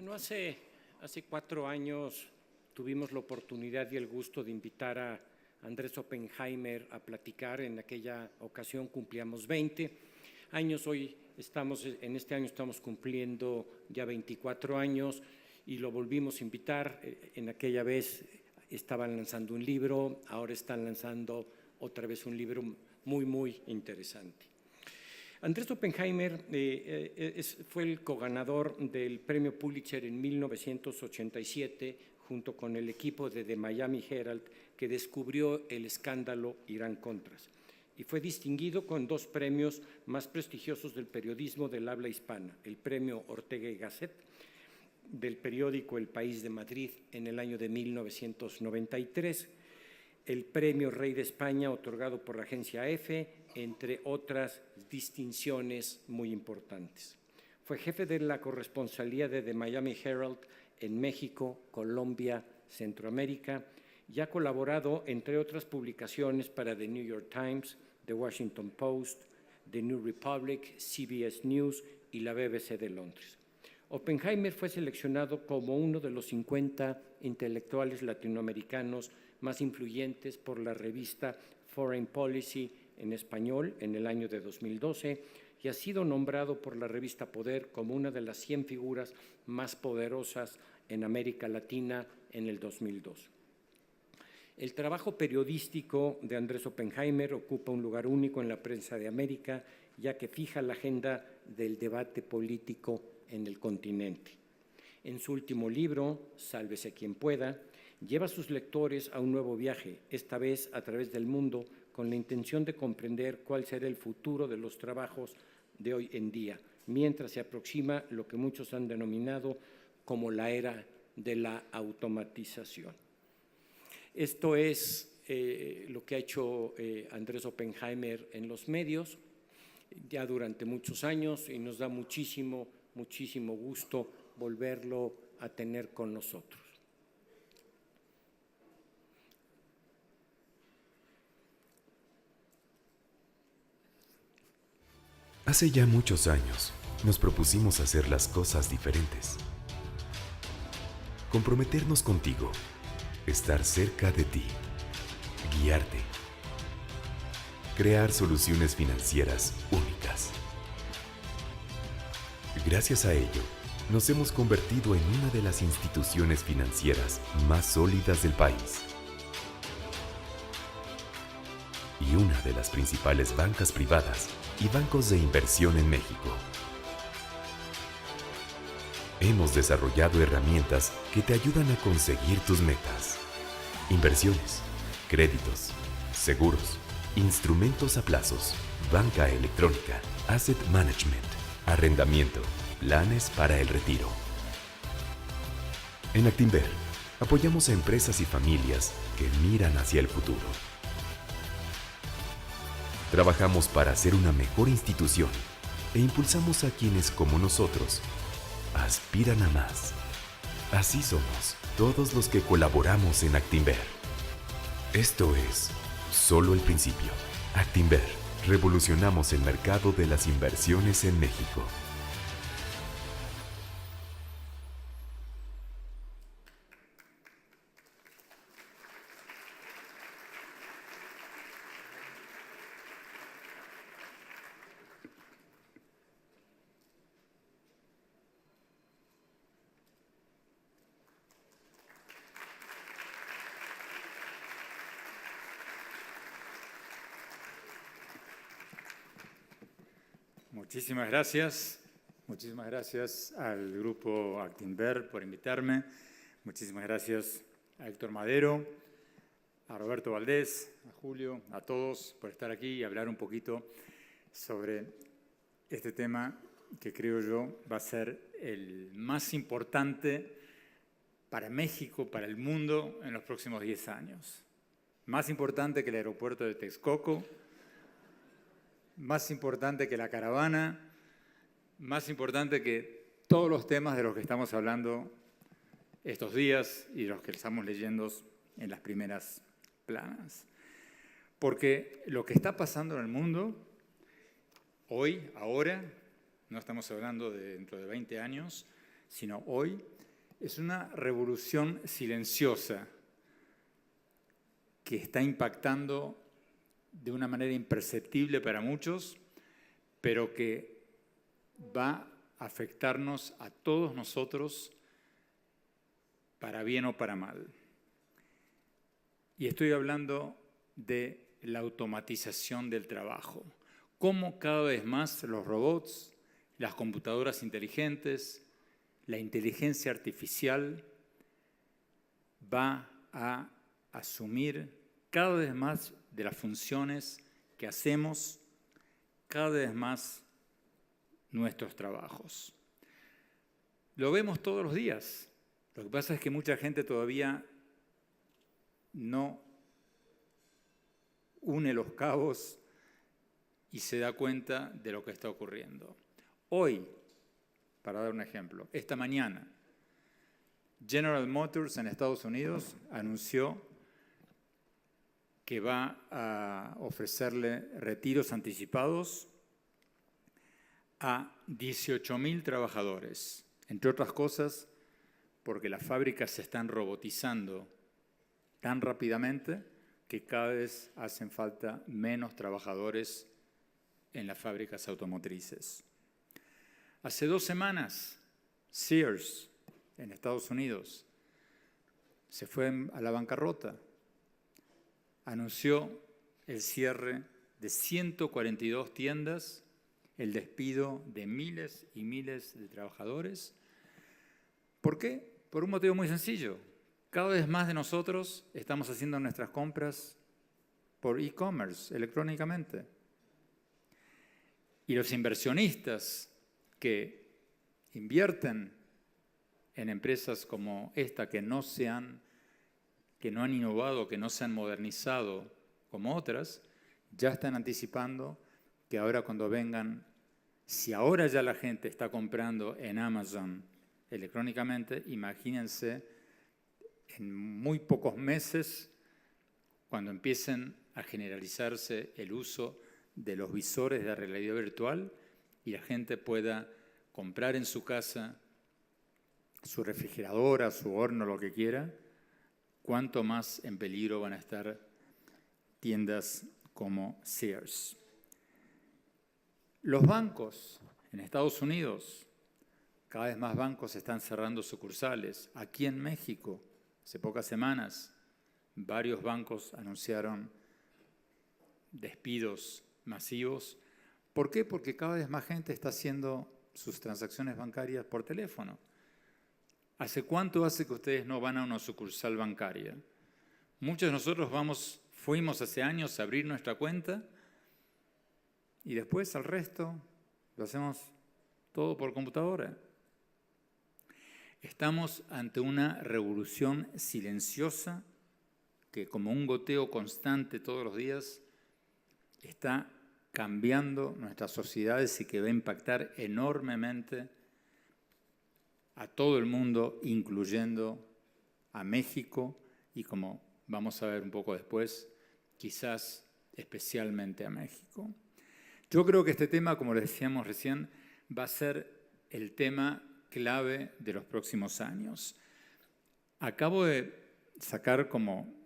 Bueno, hace 4 años tuvimos la oportunidad y el gusto de invitar a Andrés Oppenheimer a platicar. En aquella ocasión cumplíamos 20 años, en este año estamos cumpliendo ya 24 años y lo volvimos a invitar. En aquella vez estaban lanzando un libro, ahora están lanzando otra vez un libro muy, muy interesante. Andrés Oppenheimer fue el coganador del premio Pulitzer en 1987 junto con el equipo de The Miami Herald que descubrió el escándalo Irán-Contras y fue distinguido con 2 premios más prestigiosos del periodismo del habla hispana, el premio Ortega y Gasset del periódico El País de Madrid en el año de 1993, el premio Rey de España otorgado por la agencia EFE, entre otras distinciones muy importantes. Fue jefe de la corresponsalía de The Miami Herald en México, Colombia, Centroamérica y ha colaborado, entre otras publicaciones, para The New York Times, The Washington Post, The New Republic, CBS News y la BBC de Londres. Oppenheimer fue seleccionado como uno de los 50 intelectuales latinoamericanos más influyentes por la revista Foreign Policy en español en el año de 2012 y ha sido nombrado por la revista Poder como una de las 100 figuras más poderosas en América Latina en el 2002. El trabajo periodístico de Andrés Oppenheimer ocupa un lugar único en la prensa de América, ya que fija la agenda del debate político en el continente. En su último libro, Sálvese quien pueda, lleva a sus lectores a un nuevo viaje, esta vez a través del mundo, con la intención de comprender cuál será el futuro de los trabajos de hoy en día, mientras se aproxima lo que muchos han denominado como la era de la automatización. Esto es lo que ha hecho Andrés Oppenheimer en los medios ya durante muchos años y nos da muchísimo gusto volverlo a tener con nosotros. Hace ya muchos años nos propusimos hacer las cosas diferentes. Comprometernos contigo, estar cerca de ti, guiarte, crear soluciones financieras únicas. Gracias a ello, nos hemos convertido en una de las instituciones financieras más sólidas del país y una de las principales bancas privadas y bancos de inversión en México. Hemos desarrollado herramientas que te ayudan a conseguir tus metas. Inversiones, créditos, seguros, instrumentos a plazos, banca electrónica, asset management, arrendamiento, planes para el retiro. En Actinver, apoyamos a empresas y familias que miran hacia el futuro. Trabajamos para ser una mejor institución e impulsamos a quienes, como nosotros, aspiran a más. Así somos todos los que colaboramos en Actinver. Esto es solo el principio. Actinver, revolucionamos el mercado de las inversiones en México. Muchísimas gracias al grupo Actinver por invitarme. Muchísimas gracias a Héctor Madero, a Roberto Valdés, a Julio, a todos por estar aquí y hablar un poquito sobre este tema que creo yo va a ser el más importante para México, para el mundo en los próximos 10 años. Más importante que el aeropuerto de Texcoco, más importante que la caravana, más importante que todos los temas de los que estamos hablando estos días y los que estamos leyendo en las primeras planas. Porque lo que está pasando en el mundo, hoy, ahora, no estamos hablando de dentro de 20 años, sino hoy, es una revolución silenciosa que está impactando de una manera imperceptible para muchos, pero que va a afectarnos a todos nosotros para bien o para mal. Y estoy hablando de la automatización del trabajo. Cómo cada vez más los robots, las computadoras inteligentes, la inteligencia artificial va a asumir cada vez más de las funciones que hacemos, cada vez más nuestros trabajos. Lo vemos todos los días. Lo que pasa es que mucha gente todavía no une los cabos y se da cuenta de lo que está ocurriendo. Hoy, para dar un ejemplo, esta mañana, General Motors en Estados Unidos anunció que va a ofrecerle retiros anticipados a 18.000 trabajadores, entre otras cosas porque las fábricas se están robotizando tan rápidamente que cada vez hacen falta menos trabajadores en las fábricas automotrices. Hace 2 semanas, Sears, en Estados Unidos, se fue a la bancarrota. Anunció el cierre de 142 tiendas, el despido de miles y miles de trabajadores. ¿Por qué? Por un motivo muy sencillo. Cada vez más de nosotros estamos haciendo nuestras compras por e-commerce, electrónicamente. Y los inversionistas que invierten en empresas como esta que no han innovado, que no se han modernizado como otras, ya están anticipando que ahora cuando vengan, si ahora ya la gente está comprando en Amazon electrónicamente, imagínense en muy pocos meses cuando empiecen a generalizarse el uso de los visores de realidad virtual y la gente pueda comprar en su casa su refrigeradora, su horno, lo que quiera, cuánto más en peligro van a estar tiendas como Sears. Los bancos en Estados Unidos, cada vez más bancos están cerrando sucursales. Aquí en México, hace pocas semanas, varios bancos anunciaron despidos masivos. ¿Por qué? Porque cada vez más gente está haciendo sus transacciones bancarias por teléfono. ¿Hace cuánto hace que ustedes no van a una sucursal bancaria? Muchos de nosotros fuimos hace años a abrir nuestra cuenta y después al resto lo hacemos todo por computadora. Estamos ante una revolución silenciosa que, como un goteo constante todos los días, está cambiando nuestras sociedades y que va a impactar enormemente a todo el mundo, incluyendo a México y, como vamos a ver un poco después, quizás especialmente a México. Yo creo que este tema, como les decíamos recién, va a ser el tema clave de los próximos años. Acabo de sacar, como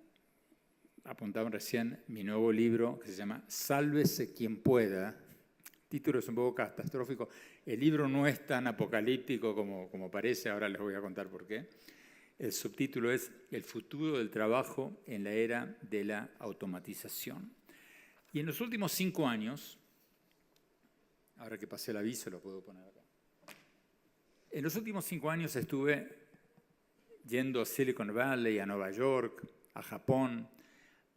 apuntaban recién, mi nuevo libro que se llama Sálvese quien pueda. El título es un poco catastrófico. El libro no es tan apocalíptico como parece, ahora les voy a contar por qué. El subtítulo es El futuro del trabajo en la era de la automatización. Y en los últimos 5 años, ahora que pasé el aviso lo puedo poner acá. En los últimos 5 años estuve yendo a Silicon Valley, a Nueva York, a Japón,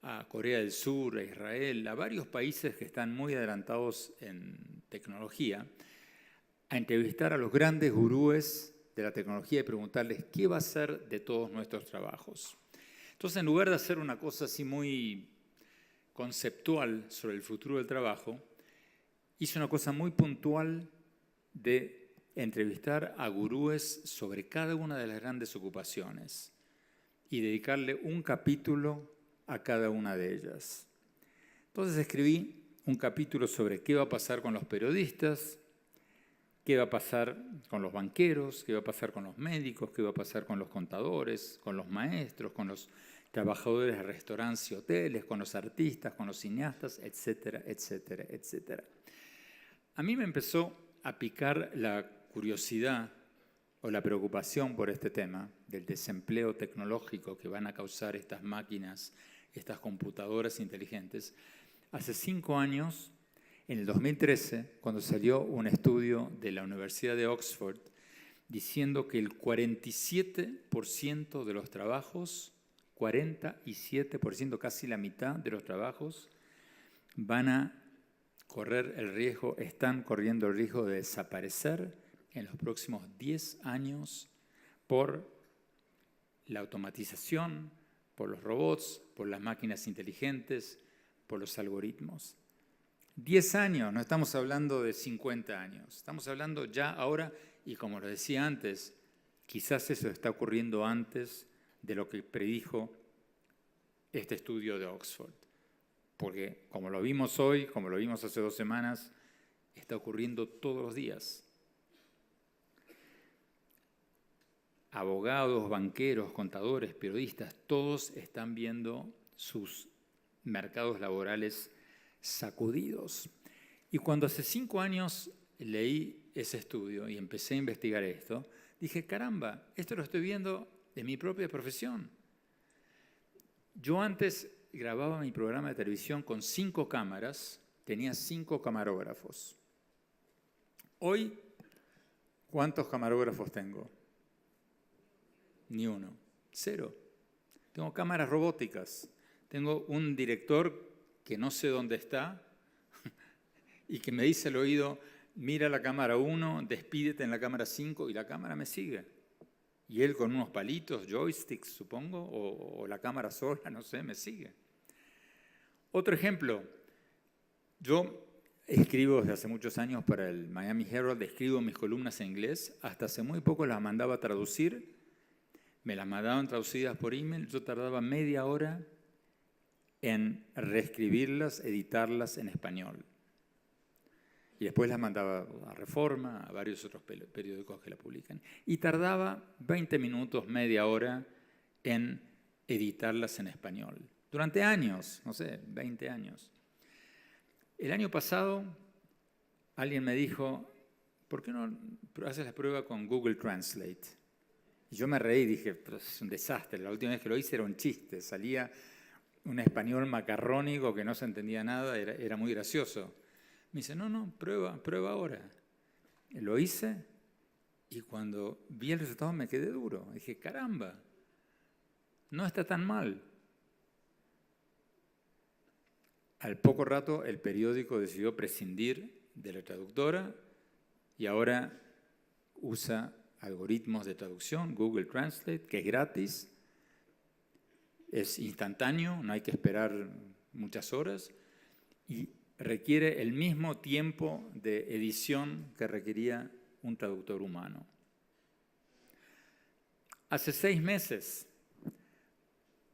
a Corea del Sur, a Israel, a varios países que están muy adelantados en tecnología, a entrevistar a los grandes gurúes de la tecnología y preguntarles qué va a ser de todos nuestros trabajos. Entonces, en lugar de hacer una cosa así muy conceptual sobre el futuro del trabajo, hice una cosa muy puntual de entrevistar a gurúes sobre cada una de las grandes ocupaciones y dedicarle un capítulo a cada una de ellas. Entonces escribí un capítulo sobre qué va a pasar con los periodistas, qué qué va a pasar con los banqueros, qué va a pasar con los médicos, qué va a pasar con los contadores, con los maestros, con los trabajadores de restaurantes y hoteles, con los artistas, con los cineastas, etcétera, etcétera, etcétera. A mí me empezó a picar la curiosidad o la preocupación por este tema del desempleo tecnológico que van a causar estas máquinas, estas computadoras inteligentes. Hace 5 años, en el 2013, cuando salió un estudio de la Universidad de Oxford diciendo que el 47% de los trabajos, 47%, casi la mitad de los trabajos, van a correr el riesgo, están corriendo el riesgo de desaparecer en los próximos 10 años por la automatización, por los robots, por las máquinas inteligentes, por los algoritmos. 10 años, no estamos hablando de 50 años, estamos hablando ya ahora, y como lo decía antes, quizás eso está ocurriendo antes de lo que predijo este estudio de Oxford. Porque como lo vimos hoy, como lo vimos hace 2 semanas, está ocurriendo todos los días. Abogados, banqueros, contadores, periodistas, todos están viendo sus mercados laborales sacudidos. Y cuando hace 5 años leí ese estudio y empecé a investigar esto, dije, caramba, esto lo estoy viendo en mi propia profesión. Yo antes grababa mi programa de televisión con 5 cámaras, tenía 5 camarógrafos. Hoy, ¿cuántos camarógrafos tengo? Ni uno, 0. Tengo cámaras robóticas, tengo un director que no sé dónde está y que me dice al oído, mira la cámara 1, despídete en la cámara 5 y la cámara me sigue. Y él con unos palitos, joysticks supongo, o la cámara sola, no sé, me sigue. Otro ejemplo, yo escribo desde hace muchos años para el Miami Herald, escribo mis columnas en inglés, hasta hace muy poco las mandaba a traducir, me las mandaban traducidas por email, yo tardaba media hora en reescribirlas, editarlas en español. Y después las mandaba a Reforma, a varios otros periódicos que la publican. Y tardaba 20 minutos, media hora en editarlas en español. Durante años, no sé, 20 años. El año pasado alguien me dijo, ¿por qué no haces la prueba con Google Translate? Y yo me reí y dije, pero es un desastre. La última vez que lo hice era un chiste. Salía un español macarrónico que no se entendía nada, era muy gracioso. Me dice, no, prueba ahora. Lo hice y cuando vi el resultado me quedé duro. Dije, caramba, no está tan mal. Al poco rato el periódico decidió prescindir de la traductora y ahora usa algoritmos de traducción, Google Translate, que es gratis, es instantáneo, no hay que esperar muchas horas y requiere el mismo tiempo de edición que requería un traductor humano. Hace 6 meses,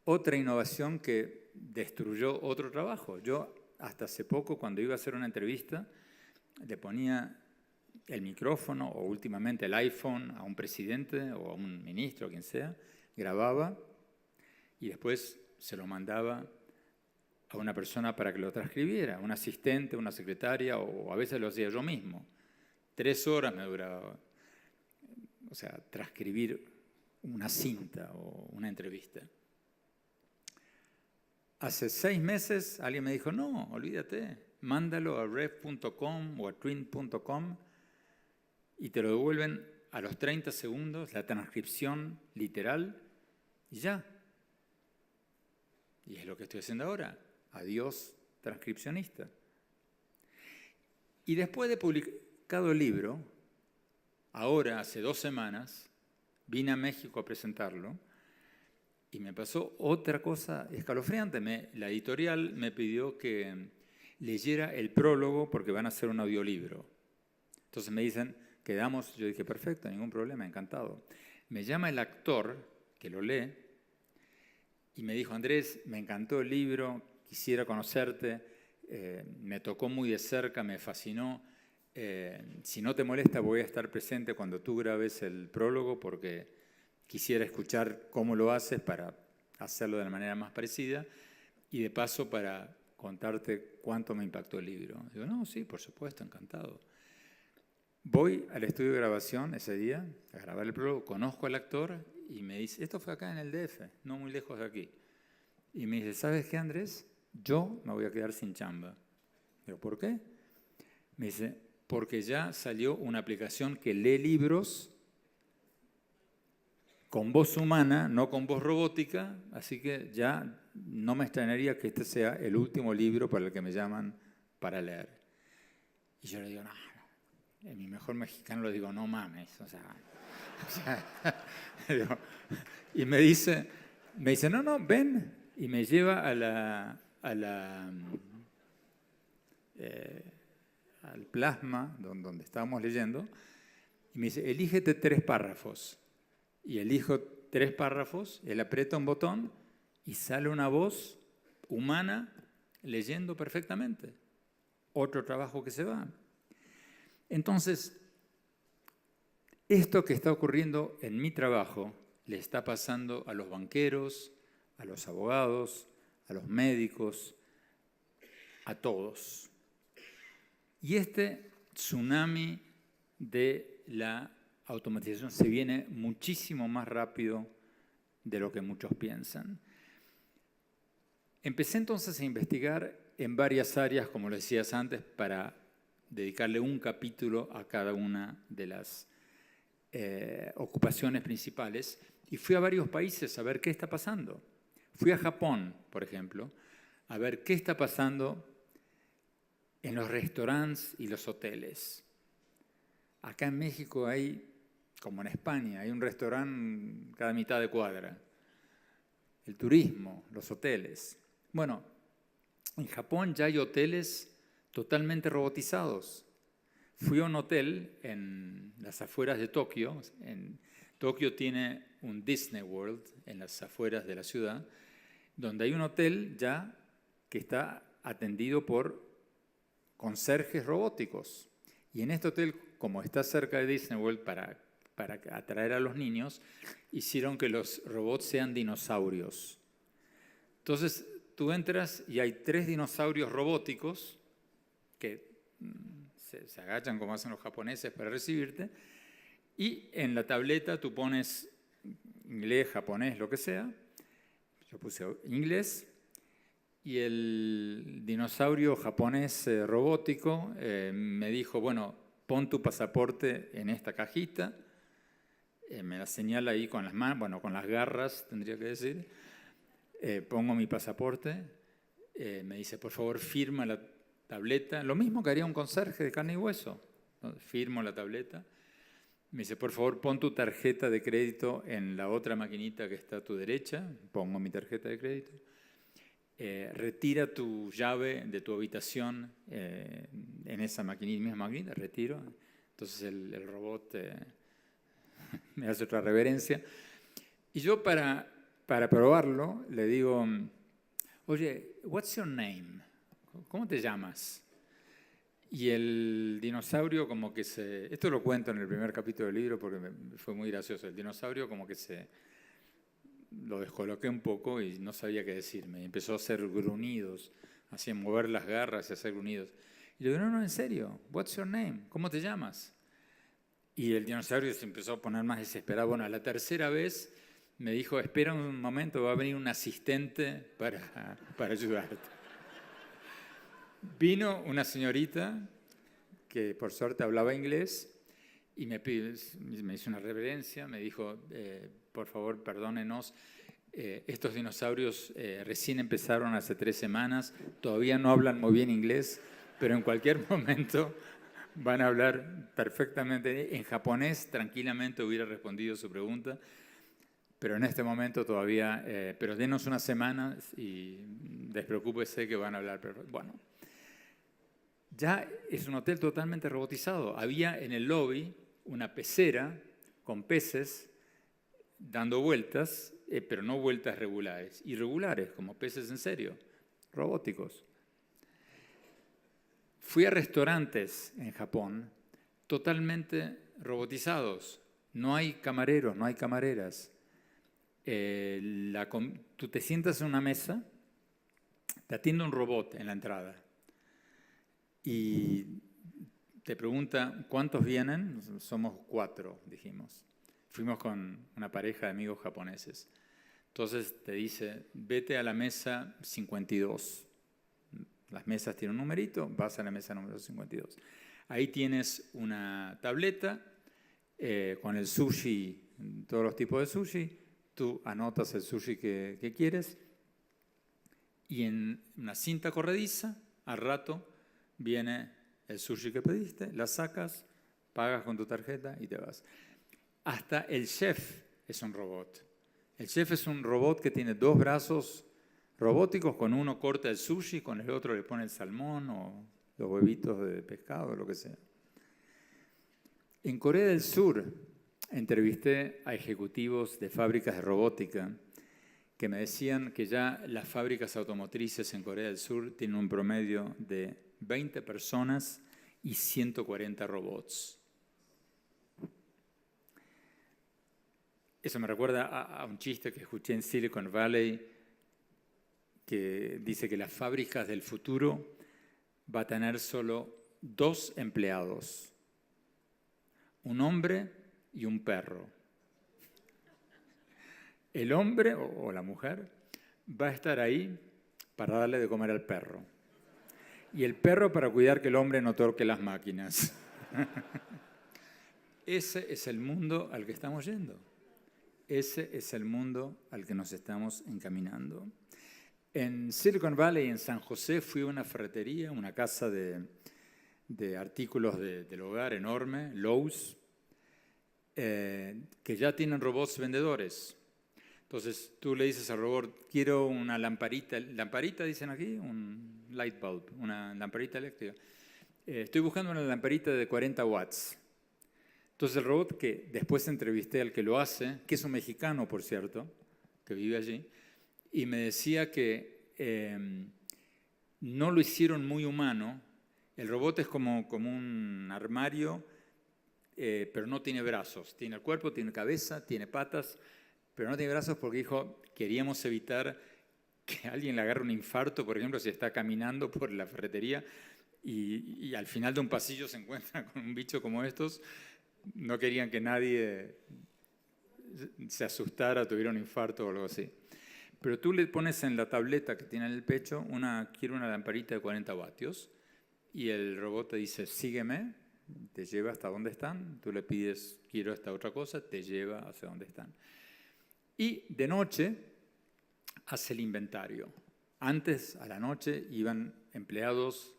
otra innovación que destruyó otro trabajo. Yo hasta hace poco, cuando iba a hacer una entrevista, le ponía el micrófono o últimamente el iPhone a un presidente o a un ministro, quien sea, grababa y después se lo mandaba a una persona para que lo transcribiera, un asistente, una secretaria, o a veces lo hacía yo mismo. 3 horas me duraba, transcribir una cinta o una entrevista. Hace 6 meses alguien me dijo, no, olvídate, mándalo a rev.com o a twin.com y te lo devuelven a los 30 segundos, la transcripción literal, y ya. Y es lo que estoy haciendo ahora. Adiós, transcripcionista. Y después de publicado el libro, ahora, hace 2 semanas, vine a México a presentarlo y me pasó otra cosa escalofriante. La editorial me pidió que leyera el prólogo porque van a hacer un audiolibro. Entonces me dicen, quedamos, yo dije, perfecto, ningún problema, encantado. Me llama el actor que lo lee y me dijo, Andrés, me encantó el libro, quisiera conocerte, me tocó muy de cerca, me fascinó, si no te molesta, voy a estar presente cuando tú grabes el prólogo porque quisiera escuchar cómo lo haces para hacerlo de la manera más parecida y de paso para contarte cuánto me impactó el libro. Digo, no, sí, por supuesto, encantado. Voy al estudio de grabación ese día a grabar el prólogo, conozco al actor y me dice, esto fue acá en el DF, no muy lejos de aquí. Y me dice, ¿sabes qué, Andrés? Yo me voy a quedar sin chamba. Digo, ¿por qué? Me dice, porque ya salió una aplicación que lee libros con voz humana, no con voz robótica, así que ya no me extrañaría que este sea el último libro para el que me llaman para leer. Y yo le digo, no, en mi mejor mexicano le digo, no mames, o sea digo, y me dice, no, ven, y me lleva al plasma donde estábamos leyendo, y me dice, elígete 3 párrafos. Y elijo 3 párrafos, él aprieta un botón y sale una voz humana leyendo perfectamente. Otro trabajo que se va. Entonces, esto que está ocurriendo en mi trabajo le está pasando a los banqueros, a los abogados, a los médicos, a todos. Y este tsunami de la automatización se viene muchísimo más rápido de lo que muchos piensan. Empecé entonces a investigar en varias áreas, como lo decías antes, para dedicarle un capítulo a cada una de las ocupaciones principales. Y fui a varios países a ver qué está pasando. Fui a Japón, por ejemplo, a ver qué está pasando en los restaurantes y los hoteles. Acá en México hay, como en España, hay un restaurante cada mitad de cuadra. El turismo, los hoteles. Bueno, en Japón ya hay hoteles totalmente robotizados. Fui a un hotel en las afueras de Tokio. Tokio tiene un Disney World en las afueras de la ciudad, donde hay un hotel ya que está atendido por conserjes robóticos. Y en este hotel, como está cerca de Disney World, para atraer a los niños, hicieron que los robots sean dinosaurios. Entonces, tú entras y hay 3 dinosaurios robóticos que se agachan como hacen los japoneses para recibirte, y en la tableta tú pones inglés, japonés, lo que sea. Yo puse inglés, y el dinosaurio japonés robótico me dijo, bueno, pon tu pasaporte en esta cajita. Me la señala ahí con las manos, bueno, con las garras, tendría que decir. Pongo mi pasaporte. Me dice, por favor, firma la tableta. Lo mismo que haría un conserje de carne y hueso. Firmo la tableta. Me dice, por favor, pon tu tarjeta de crédito en la otra maquinita que está a tu derecha. Pongo mi tarjeta de crédito. Retira tu llave de tu habitación en esa misma maquinita. Retiro. Entonces el robot me hace otra reverencia. Y yo para probarlo le digo, oye, what's your name? ¿Cómo te llamas? Y el dinosaurio como que esto lo cuento en el primer capítulo del libro porque fue muy gracioso. El dinosaurio como que lo descoloqué un poco y no sabía qué decirme. Y empezó a hacer gruñidos, hacía mover las garras y hacer gruñidos. Y le digo, no, en serio, what's your name? ¿Cómo te llamas? Y el dinosaurio se empezó a poner más desesperado. Bueno, a la tercera vez me dijo, espera un momento, va a venir un asistente para ayudarte. Vino una señorita que por suerte hablaba inglés y me hizo una reverencia, me dijo, por favor, perdónenos, estos dinosaurios recién empezaron hace 3 semanas, todavía no hablan muy bien inglés, pero en cualquier momento van a hablar perfectamente en japonés, tranquilamente hubiera respondido su pregunta, pero en este momento todavía, pero denos unas semanas y despreocúpese que van a hablar perfecto. Bueno, ya es un hotel totalmente robotizado. Había en el lobby una pecera con peces dando vueltas, pero no vueltas regulares, irregulares, como peces en serio, robóticos. Fui a restaurantes en Japón totalmente robotizados. No hay camareros, no hay camareras. Tú te sientas en una mesa, te atiende un robot en la entrada y te pregunta, ¿cuántos vienen? Somos 4, dijimos. Fuimos con una pareja de amigos japoneses. Entonces te dice, vete a la mesa 52. Las mesas tienen un numerito, vas a la mesa número 52. Ahí tienes una tableta con el sushi, todos los tipos de sushi. Tú anotas el sushi que quieres y en una cinta corrediza, al rato, viene el sushi que pediste, la sacas, pagas con tu tarjeta y te vas. Hasta el chef es un robot. El chef es un robot que tiene 2 brazos robóticos, con uno corta el sushi, con el otro le pone el salmón o los huevitos de pescado, lo que sea. En Corea del Sur entrevisté a ejecutivos de fábricas de robótica que me decían que ya las fábricas automotrices en Corea del Sur tienen un promedio de 20 personas y 140 robots. Eso me recuerda a un chiste que escuché en Silicon Valley que dice que las fábricas del futuro va a tener solo 2 empleados, un hombre y un perro. El hombre o la mujer va a estar ahí para darle de comer al perro y el perro para cuidar que el hombre no toque las máquinas. Ese es el mundo al que estamos yendo. Ese es el mundo al que nos estamos encaminando. En Silicon Valley, en San José, fui a una ferretería, una casa de artículos del hogar enorme, Lowe's, que ya tienen robots vendedores. Entonces tú le dices al robot, quiero una lamparita dicen aquí, un light bulb, una lamparita eléctrica. Estoy buscando una lamparita de 40 watts. Entonces el robot, que después entrevisté al que lo hace, que es un mexicano, por cierto, que vive allí, y me decía que no lo hicieron muy humano. El robot es como un armario, pero no tiene brazos. Tiene el cuerpo, tiene cabeza, tiene patas, pero no tiene brazos porque dijo, queríamos evitar que alguien le agarre un infarto, por ejemplo, si está caminando por la ferretería y al final de un pasillo se encuentra con un bicho como estos. No querían que nadie se asustara, tuviera un infarto o algo así. Pero tú le pones en la tableta que tiene en el pecho, quiero una lamparita de 40 vatios, y el robot te dice, sígueme, te lleva hasta donde están, tú le pides, quiero esta otra cosa, te lleva hacia donde están. Y de noche hace el inventario. Antes, a la noche, iban empleados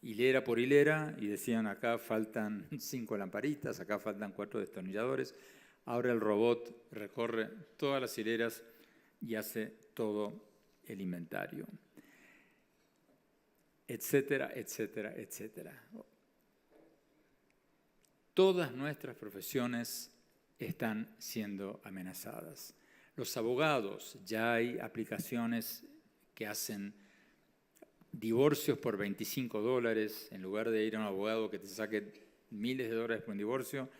hilera por hilera y decían, acá faltan 5 lamparitas, acá faltan 4 destornilladores. Ahora el robot recorre todas las hileras y hace todo el inventario, etcétera, etcétera, etcétera. Todas nuestras profesiones están siendo amenazadas. Los abogados, ya hay aplicaciones que hacen divorcios por $25, en lugar de ir a un abogado que te saque miles de dólares por un divorcio,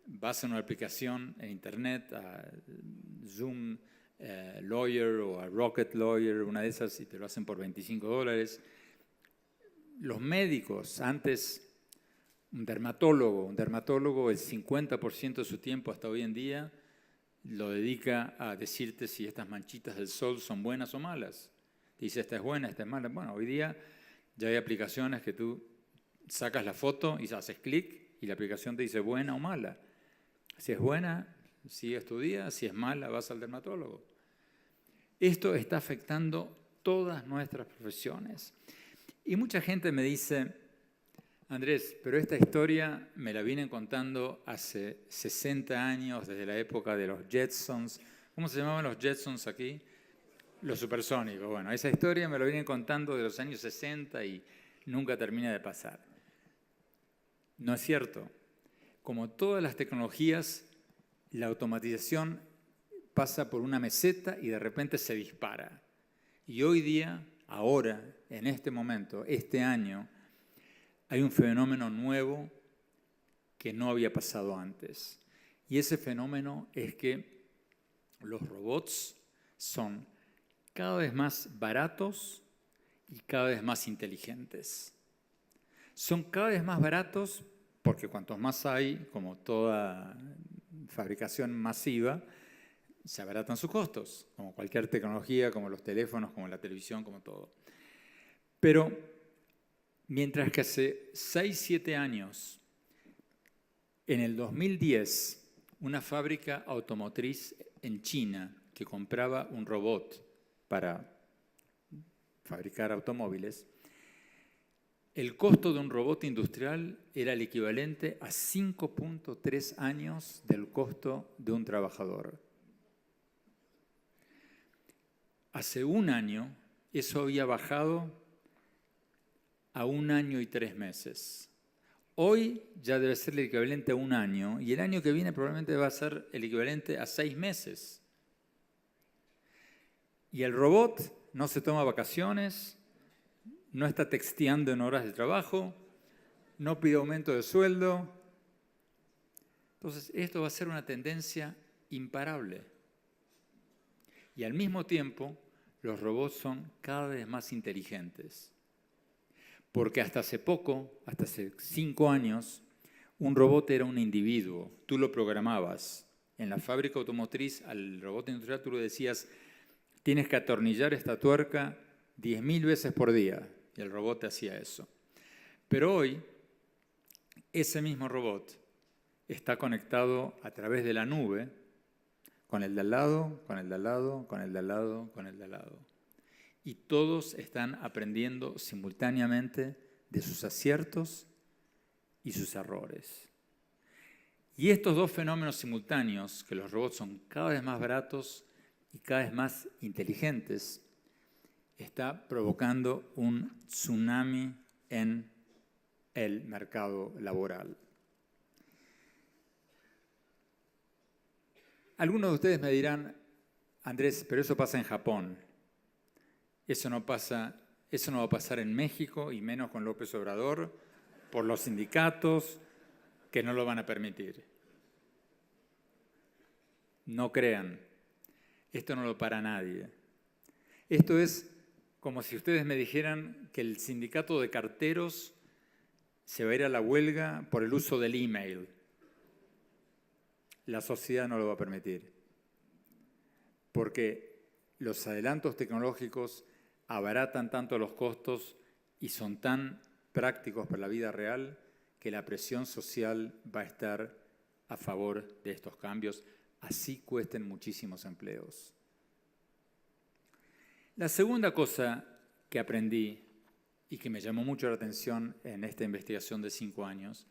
vas a una aplicación en internet, a Zoom Lawyer o a Rocket Lawyer, una de esas, y te lo hacen por $25. Los médicos, antes un dermatólogo, el 50% de su tiempo hasta hoy en día lo dedica a decirte si estas manchitas del sol son buenas o malas. Dice, esta es buena, esta es mala. Bueno, hoy día ya hay aplicaciones que tú sacas la foto y haces clic y la aplicación te dice buena o mala. Si es buena, sigues tu día. Si es mala, vas al dermatólogo. Esto está afectando todas nuestras profesiones. Y mucha gente me dice, Andrés, pero esta historia me la vienen contando hace 60 años, desde la época de los Jetsons. ¿Cómo se llamaban los Jetsons aquí? Los supersónicos. Bueno, esa historia me la vienen contando de los años 60 y nunca termina de pasar. No es cierto. Como todas las tecnologías, la automatización pasa por una meseta y de repente se dispara. Y hoy día, ahora, en este momento, este año, hay un fenómeno nuevo que no había pasado antes. Y ese fenómeno es que los robots son cada vez más baratos y cada vez más inteligentes. Son cada vez más baratos porque cuantos más hay, como toda fabricación masiva, se abaratan sus costos, como cualquier tecnología, como los teléfonos, como la televisión, como todo. Pero mientras que hace 6, 7 años, en el 2010, una fábrica automotriz en China que compraba un robot para fabricar automóviles, el costo de un robot industrial era el equivalente a 5.3 años del costo de un trabajador. Hace un año, eso había bajado a 1 año y 3 meses. Hoy ya debe ser el equivalente a 1 año y el año que viene probablemente va a ser el equivalente a 6 meses. Y el robot no se toma vacaciones, no está texteando en horas de trabajo, no pide aumento de sueldo. Entonces, esto va a ser una tendencia imparable. Y al mismo tiempo, los robots son cada vez más inteligentes. Porque hasta hace poco, hasta hace 5 años, un robot era un individuo. Tú lo programabas. En la fábrica automotriz, al robot industrial tú le decías, tienes que atornillar esta tuerca 10.000 veces por día. Y el robot te hacía eso. Pero hoy, ese mismo robot está conectado a través de la nube con el de al lado, con el de al lado, con el de al lado, con el de al lado. Y todos están aprendiendo simultáneamente de sus aciertos y sus errores. Y estos dos fenómenos simultáneos, que los robots son cada vez más baratos y cada vez más inteligentes, está provocando un tsunami en el mercado laboral. Algunos de ustedes me dirán, Andrés, pero eso pasa en Japón. Eso no va a pasar en México y menos con López Obrador por los sindicatos que no lo van a permitir. No crean, esto no lo para nadie. Esto es como si ustedes me dijeran que el sindicato de carteros se va a ir a la huelga por el uso del email. La sociedad no lo va a permitir, porque los adelantos tecnológicos abaratan tanto los costos y son tan prácticos para la vida real que la presión social va a estar a favor de estos cambios, así cuesten muchísimos empleos. La segunda cosa que aprendí y que me llamó mucho la atención en esta investigación de 5 años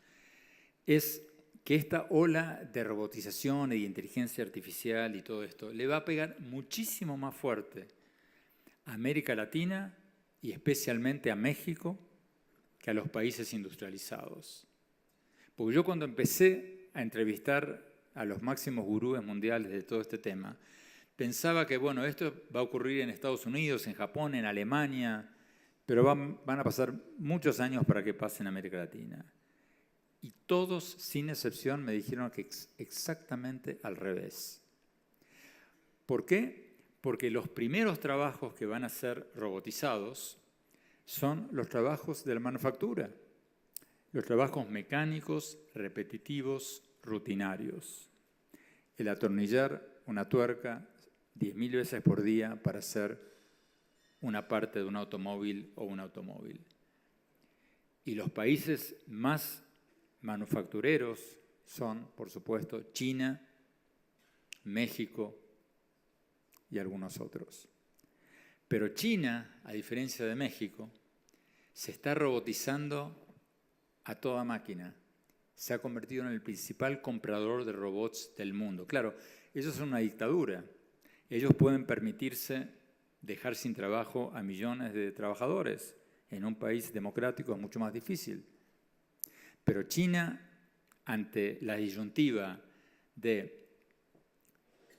es que esta ola de robotización y de inteligencia artificial y todo esto le va a pegar muchísimo más fuerte a América Latina y especialmente a México que a los países industrializados. Porque yo cuando empecé a entrevistar a los máximos gurúes mundiales de todo este tema, pensaba que bueno, esto va a ocurrir en Estados Unidos, en Japón, en Alemania, pero van a pasar muchos años para que pase en América Latina. Y todos, sin excepción, me dijeron que exactamente al revés. ¿Por qué? Porque los primeros trabajos que van a ser robotizados son los trabajos de la manufactura, los trabajos mecánicos, repetitivos, rutinarios. El atornillar una tuerca 10.000 veces por día para hacer una parte de un automóvil o un automóvil. Y los países más manufactureros son, por supuesto, China, México y algunos otros. Pero China, a diferencia de México, se está robotizando a toda máquina. Se ha convertido en el principal comprador de robots del mundo. Claro, ellos son una dictadura. Ellos pueden permitirse dejar sin trabajo a millones de trabajadores. En un país democrático es mucho más difícil. Pero China, ante la disyuntiva de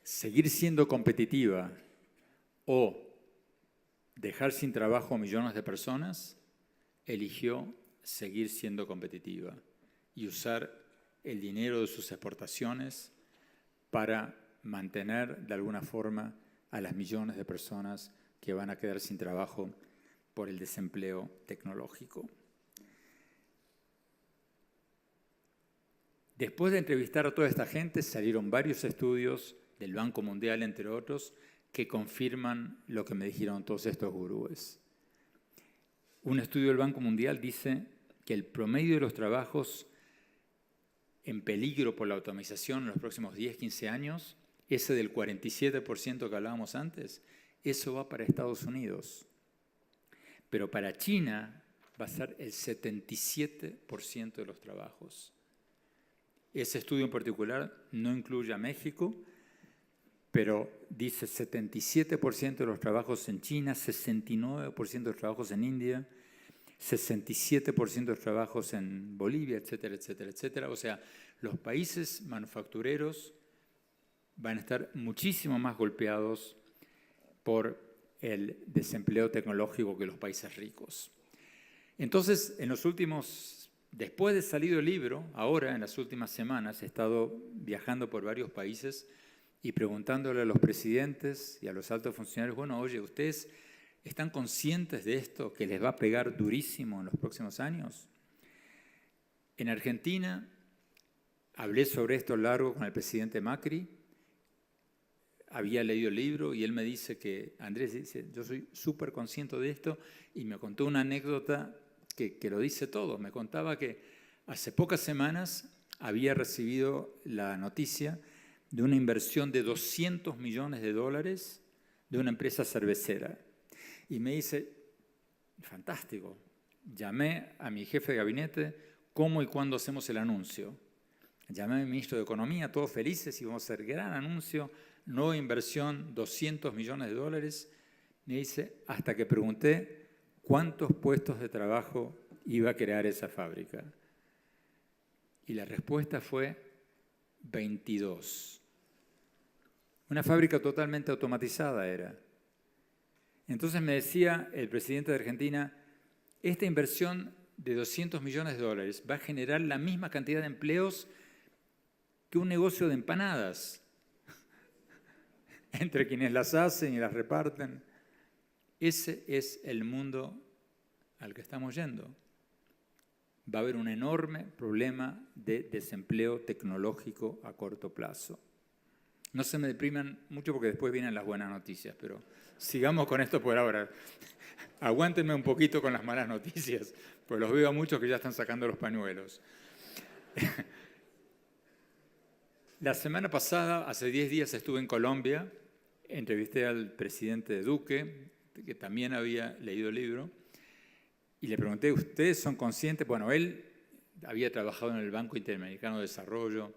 seguir siendo competitiva o dejar sin trabajo a millones de personas, eligió seguir siendo competitiva y usar el dinero de sus exportaciones para mantener de alguna forma a las millones de personas que van a quedar sin trabajo por el desempleo tecnológico. Después de entrevistar a toda esta gente, salieron varios estudios del Banco Mundial, entre otros, que confirman lo que me dijeron todos estos gurúes. Un estudio del Banco Mundial dice que el promedio de los trabajos en peligro por la automatización en los próximos 10, 15 años, ese del 47% que hablábamos antes, eso va para Estados Unidos. Pero para China va a ser el 77% de los trabajos. Ese estudio en particular no incluye a México, pero dice 77% de los trabajos en China, 69% de los trabajos en India, 67% de los trabajos en Bolivia, etcétera, etcétera, etcétera. O sea, los países manufactureros van a estar muchísimo más golpeados por el desempleo tecnológico que los países ricos. Entonces, después de salir el libro, ahora en las últimas semanas he estado viajando por varios países y preguntándole a los presidentes y a los altos funcionarios, bueno, oye, ¿ustedes están conscientes de esto que les va a pegar durísimo en los próximos años? En Argentina hablé sobre esto largo con el presidente Macri, había leído el libro y él me dice que, Andrés dice, yo soy súper consciente de esto, y me contó una anécdota que lo dice todo. Me contaba que hace pocas semanas había recibido la noticia de una inversión de $200 millones de una empresa cervecera. Y me dice, fantástico, llamé a mi jefe de gabinete, ¿cómo y cuándo hacemos el anuncio? Llamé a mi ministro de Economía, todos felices, y vamos a hacer gran anuncio, nueva inversión, $200 millones. Me dice, hasta que pregunté cuántos puestos de trabajo iba a crear esa fábrica. Y la respuesta fue 22. Una fábrica totalmente automatizada era. Entonces me decía el presidente de Argentina, esta inversión de $200 millones va a generar la misma cantidad de empleos que un negocio de empanadas, entre quienes las hacen y las reparten. Ese es el mundo al que estamos yendo. Va a haber un enorme problema de desempleo tecnológico a corto plazo. No se me depriman mucho porque después vienen las buenas noticias, pero sigamos con esto por ahora. Aguántenme un poquito con las malas noticias, pues los veo a muchos que ya están sacando los pañuelos. La semana pasada, hace 10 días, estuve en Colombia, entrevisté al presidente Duque, que también había leído el libro, y le pregunté, ¿ustedes son conscientes? Bueno, él había trabajado en el Banco Interamericano de Desarrollo,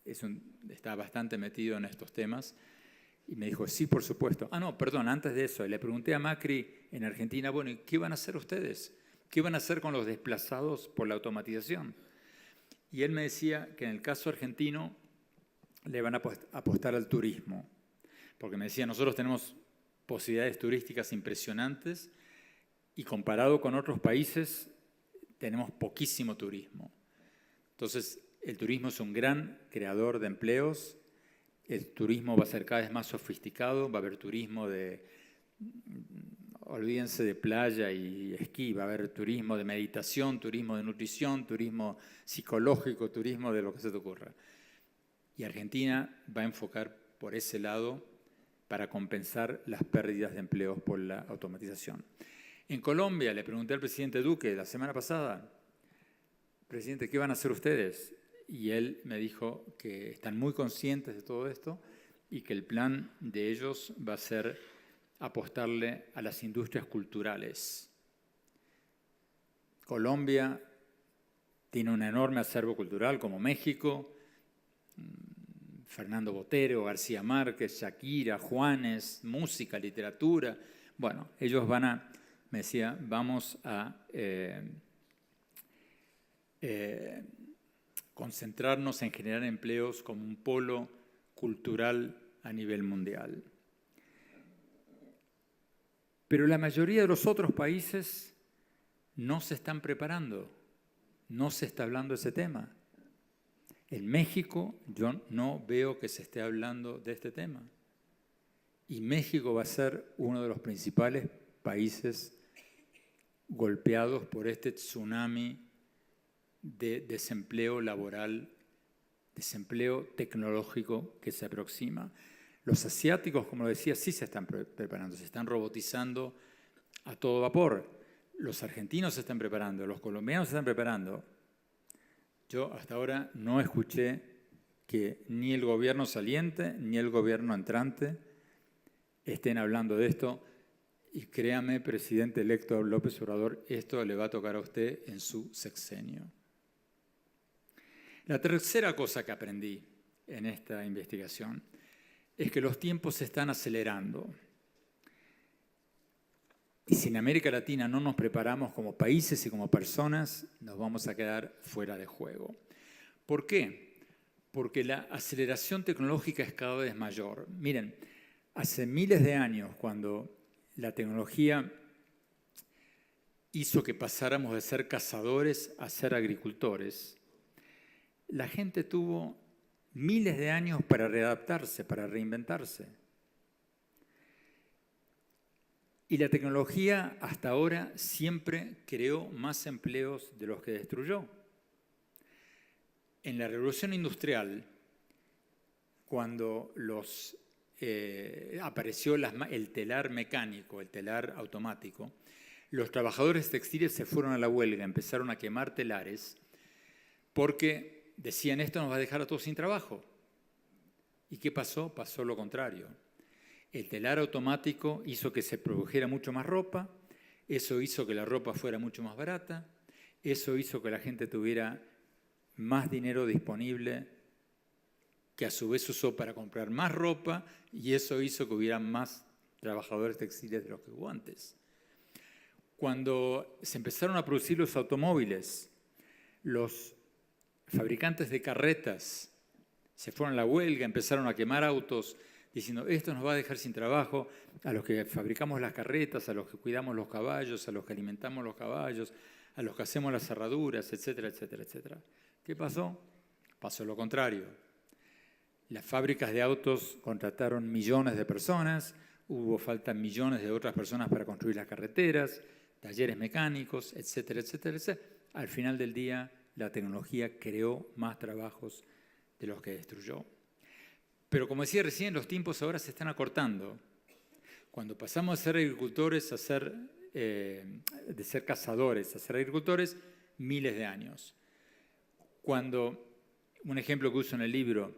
está bastante metido en estos temas, y me dijo, sí, por supuesto. Antes de eso, le pregunté a Macri en Argentina, bueno, ¿y qué van a hacer ustedes? ¿Qué van a hacer con los desplazados por la automatización? Y él me decía que en el caso argentino le van a apostar al turismo, porque me decía, nosotros tenemos posibilidades turísticas impresionantes y comparado con otros países tenemos poquísimo turismo. Entonces, el turismo es un gran creador de empleos, el turismo va a ser cada vez más sofisticado, va a haber turismo olvídense de playa y esquí, va a haber turismo de meditación, turismo de nutrición, turismo psicológico, turismo de lo que se te ocurra. Y Argentina va a enfocar por ese lado para compensar las pérdidas de empleos por la automatización. En Colombia le pregunté al presidente Duque la semana pasada, presidente, ¿qué van a hacer ustedes? Y él me dijo que están muy conscientes de todo esto y que el plan de ellos va a ser apostarle a las industrias culturales. Colombia tiene un enorme acervo cultural como México, Fernando Botero, García Márquez, Shakira, Juanes, música, literatura. Bueno, ellos me decía, vamos a concentrarnos en generar empleos como un polo cultural a nivel mundial. Pero la mayoría de los otros países no se están preparando, no se está hablando de ese tema. En México yo no veo que se esté hablando de este tema. Y México va a ser uno de los principales países golpeados por este tsunami de desempleo laboral, desempleo tecnológico que se aproxima. Los asiáticos, como decía, sí se están preparando, se están robotizando a todo vapor. Los argentinos se están preparando, los colombianos se están preparando. Yo hasta ahora no escuché que ni el gobierno saliente ni el gobierno entrante estén hablando de esto. Y créame, presidente electo López Obrador, esto le va a tocar a usted en su sexenio. La tercera cosa que aprendí en esta investigación es que los tiempos se están acelerando. Y si en América Latina no nos preparamos como países y como personas, nos vamos a quedar fuera de juego. ¿Por qué? Porque la aceleración tecnológica es cada vez mayor. Miren, hace miles de años, cuando la tecnología hizo que pasáramos de ser cazadores a ser agricultores, la gente tuvo miles de años para readaptarse, para reinventarse. Y la tecnología hasta ahora siempre creó más empleos de los que destruyó. En la Revolución Industrial, cuando apareció el telar mecánico, el telar automático, los trabajadores textiles se fueron a la huelga, empezaron a quemar telares porque decían, esto nos va a dejar a todos sin trabajo. ¿Y qué pasó? Pasó lo contrario. El telar automático hizo que se produjera mucho más ropa, eso hizo que la ropa fuera mucho más barata, eso hizo que la gente tuviera más dinero disponible, que a su vez usó para comprar más ropa, y eso hizo que hubiera más trabajadores textiles de los que hubo antes. Cuando se empezaron a producir los automóviles, los fabricantes de carretas se fueron a la huelga, empezaron a quemar autos, diciendo, esto nos va a dejar sin trabajo a los que fabricamos las carretas, a los que cuidamos los caballos, a los que alimentamos los caballos, a los que hacemos las cerraduras, etcétera, etcétera, etcétera. ¿Qué pasó? Pasó lo contrario. Las fábricas de autos contrataron millones de personas, hubo falta millones de otras personas para construir las carreteras, talleres mecánicos, etcétera, etcétera, etcétera. Al final del día, la tecnología creó más trabajos de los que destruyó. Pero como decía recién, los tiempos ahora se están acortando. Cuando pasamos de ser agricultores de ser cazadores a ser agricultores, miles de años. Un ejemplo que uso en el libro,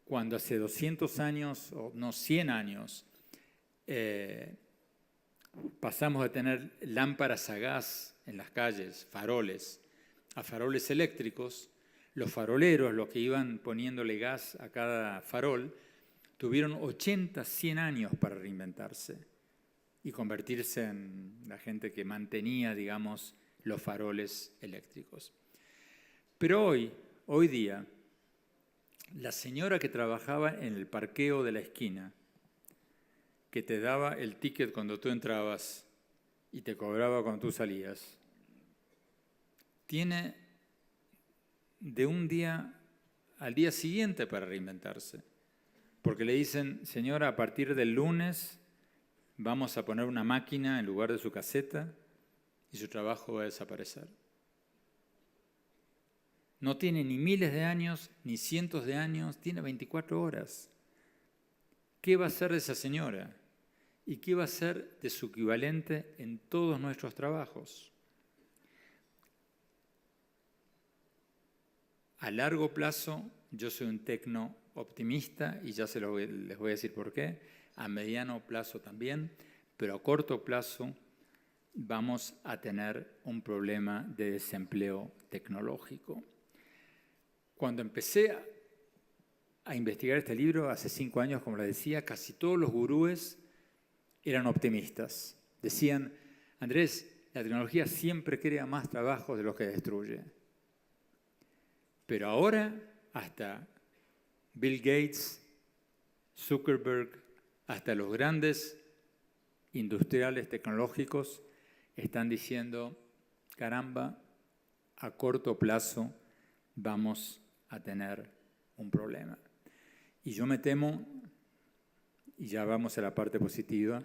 cuando hace 200 años, o no 100 años, pasamos de tener lámparas a gas en las calles, faroles, a faroles eléctricos, los faroleros, los que iban poniéndole gas a cada farol, tuvieron 80, 100 años para reinventarse y convertirse en la gente que mantenía, digamos, los faroles eléctricos. Pero hoy día, la señora que trabajaba en el parqueo de la esquina, que te daba el ticket cuando tú entrabas y te cobraba cuando tú salías, tiene de un día al día siguiente para reinventarse. Porque le dicen, señora, a partir del lunes vamos a poner una máquina en lugar de su caseta y su trabajo va a desaparecer. No tiene ni miles de años, ni cientos de años, tiene 24 horas. ¿Qué va a hacer de esa señora? ¿Y qué va a hacer de su equivalente en todos nuestros trabajos? A largo plazo, yo soy un tecno-optimista y ya les voy a decir por qué. A mediano plazo también, pero a corto plazo vamos a tener un problema de desempleo tecnológico. Cuando empecé a investigar este libro, hace 5 años, como les decía, casi todos los gurúes eran optimistas. Decían, Andrés, la tecnología siempre crea más trabajos de los que destruye. Pero ahora, hasta Bill Gates, Zuckerberg, hasta los grandes industriales tecnológicos están diciendo, caramba, a corto plazo vamos a tener un problema. Y yo me temo, y ya vamos a la parte positiva,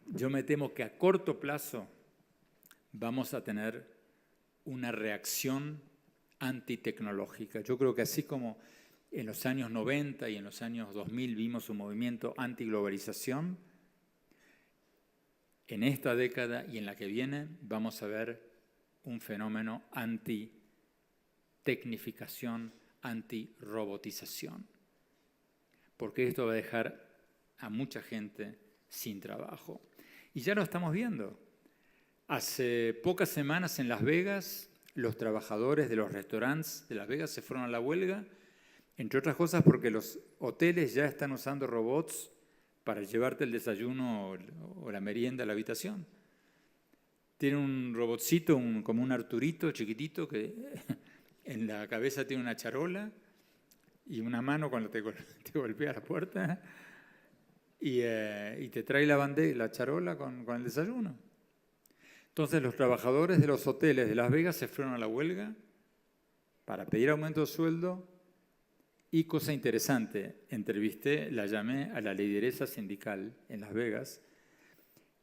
yo me temo que a corto plazo vamos a tener una reacción antitecnológica. Yo creo que así como en los años 90 y en los años 2000 vimos un movimiento antiglobalización, en esta década y en la que viene vamos a ver un fenómeno anti-tecnificación, anti-robotización, porque esto va a dejar a mucha gente sin trabajo. Y ya lo estamos viendo. Hace pocas semanas en Las Vegas, los trabajadores de los restaurantes de Las Vegas se fueron a la huelga, entre otras cosas porque los hoteles ya están usando robots para llevarte el desayuno o la merienda a la habitación. Tiene un robotcito, como un Arturito chiquitito, que en la cabeza tiene una charola y una mano cuando te golpea la puerta y te trae la charola con el desayuno. Entonces los trabajadores de los hoteles de Las Vegas se fueron a la huelga para pedir aumento de sueldo y, cosa interesante, la llamé a la lideresa sindical en Las Vegas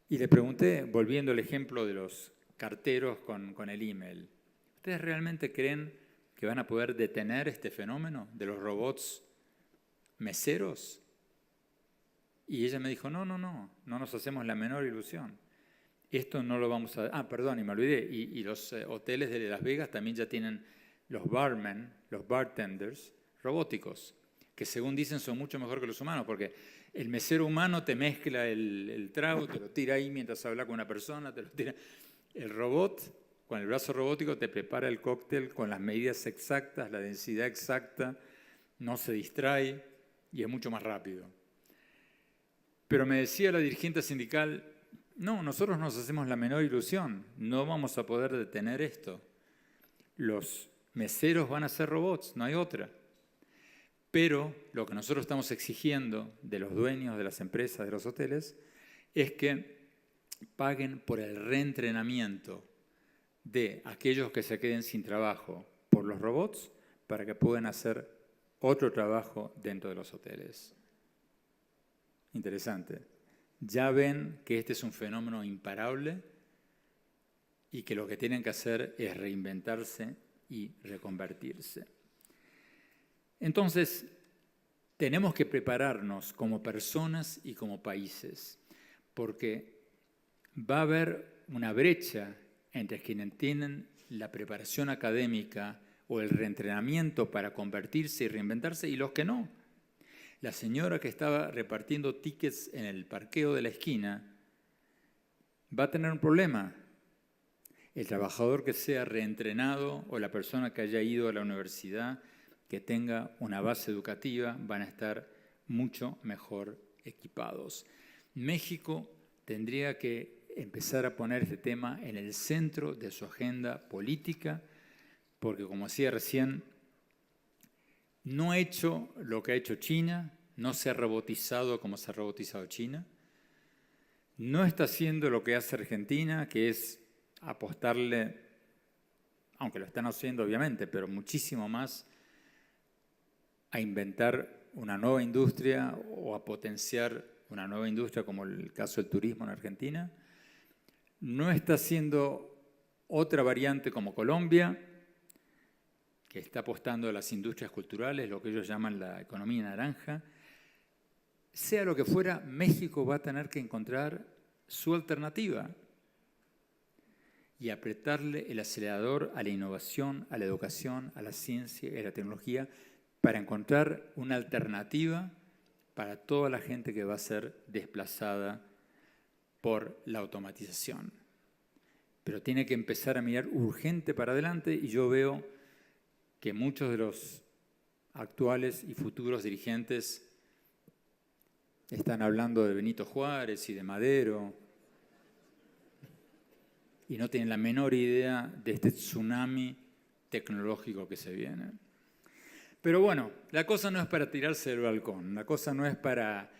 y le pregunté, volviendo al ejemplo de los carteros con el email, ¿ustedes realmente creen que van a poder detener este fenómeno de los robots meseros? Y ella me dijo, no nos hacemos la menor ilusión. Esto no lo vamos a... perdón, y me olvidé. Y los hoteles de Las Vegas también ya tienen los barmen, los bartenders robóticos, que según dicen son mucho mejor que los humanos, porque el mesero humano te mezcla el trago, te lo tira ahí mientras habla con una persona, te lo tira. El robot, con el brazo robótico, te prepara el cóctel con las medidas exactas, la densidad exacta, no se distrae y es mucho más rápido. Pero me decía la dirigente sindical, no, nosotros nos hacemos la menor ilusión, no vamos a poder detener esto. Los meseros van a ser robots, no hay otra. Pero lo que nosotros estamos exigiendo de los dueños de las empresas, de los hoteles, es que paguen por el reentrenamiento de aquellos que se queden sin trabajo por los robots para que puedan hacer otro trabajo dentro de los hoteles. Interesante. Ya ven que este es un fenómeno imparable y que lo que tienen que hacer es reinventarse y reconvertirse. Entonces, tenemos que prepararnos como personas y como países, porque va a haber una brecha entre quienes tienen la preparación académica o el reentrenamiento para convertirse y reinventarse y los que no. La señora que estaba repartiendo tickets en el parqueo de la esquina va a tener un problema. El trabajador que sea reentrenado o la persona que haya ido a la universidad, que tenga una base educativa, van a estar mucho mejor equipados. México tendría que empezar a poner este tema en el centro de su agenda política, porque como decía recién, no ha hecho lo que ha hecho China, no se ha robotizado como se ha robotizado China, no está haciendo lo que hace Argentina, que es apostarle, aunque lo están haciendo obviamente, pero muchísimo más, a inventar una nueva industria o a potenciar una nueva industria como el caso del turismo en Argentina. No está haciendo otra variante como Colombia, que está apostando a las industrias culturales, lo que ellos llaman la economía naranja. Sea lo que fuera, México va a tener que encontrar su alternativa y apretarle el acelerador a la innovación, a la educación, a la ciencia y a la tecnología para encontrar una alternativa para toda la gente que va a ser desplazada por la automatización. Pero tiene que empezar a mirar urgente para adelante y yo veo que muchos de los actuales y futuros dirigentes están hablando de Benito Juárez y de Madero y no tienen la menor idea de este tsunami tecnológico que se viene. Pero bueno, la cosa no es para tirarse del balcón, la cosa no es para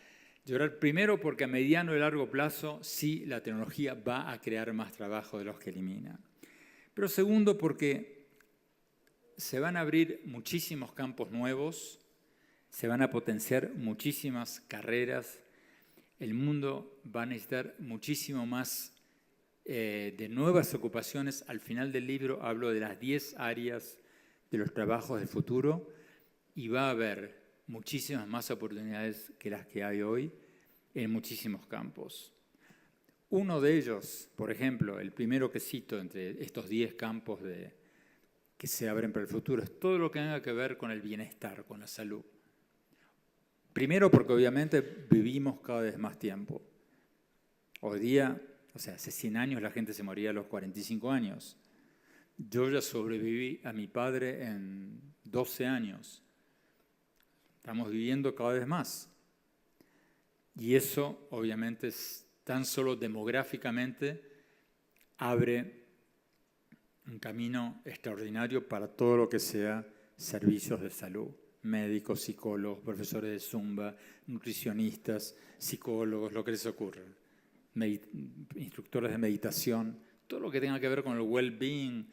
llorar, primero porque a mediano y largo plazo sí la tecnología va a crear más trabajo de los que elimina. Pero segundo porque se van a abrir muchísimos campos nuevos, se van a potenciar muchísimas carreras, el mundo va a necesitar muchísimo más de nuevas ocupaciones. Al final del libro hablo de las 10 áreas de los trabajos del futuro y va a haber muchísimas más oportunidades que las que hay hoy en muchísimos campos. Uno de ellos, por ejemplo, el primero que cito entre estos 10 campos que se abren para el futuro, es todo lo que tenga que ver con el bienestar, con la salud. Primero porque obviamente vivimos cada vez más tiempo. Hoy día, hace 100 años la gente se moría a los 45 años. Yo ya sobreviví a mi padre en 12 años. Estamos viviendo cada vez más. Y eso, obviamente, tan solo demográficamente abre un camino extraordinario para todo lo que sea servicios de salud. Médicos, psicólogos, profesores de Zumba, nutricionistas, psicólogos, lo que les ocurra. Instructores de meditación, todo lo que tenga que ver con el well-being,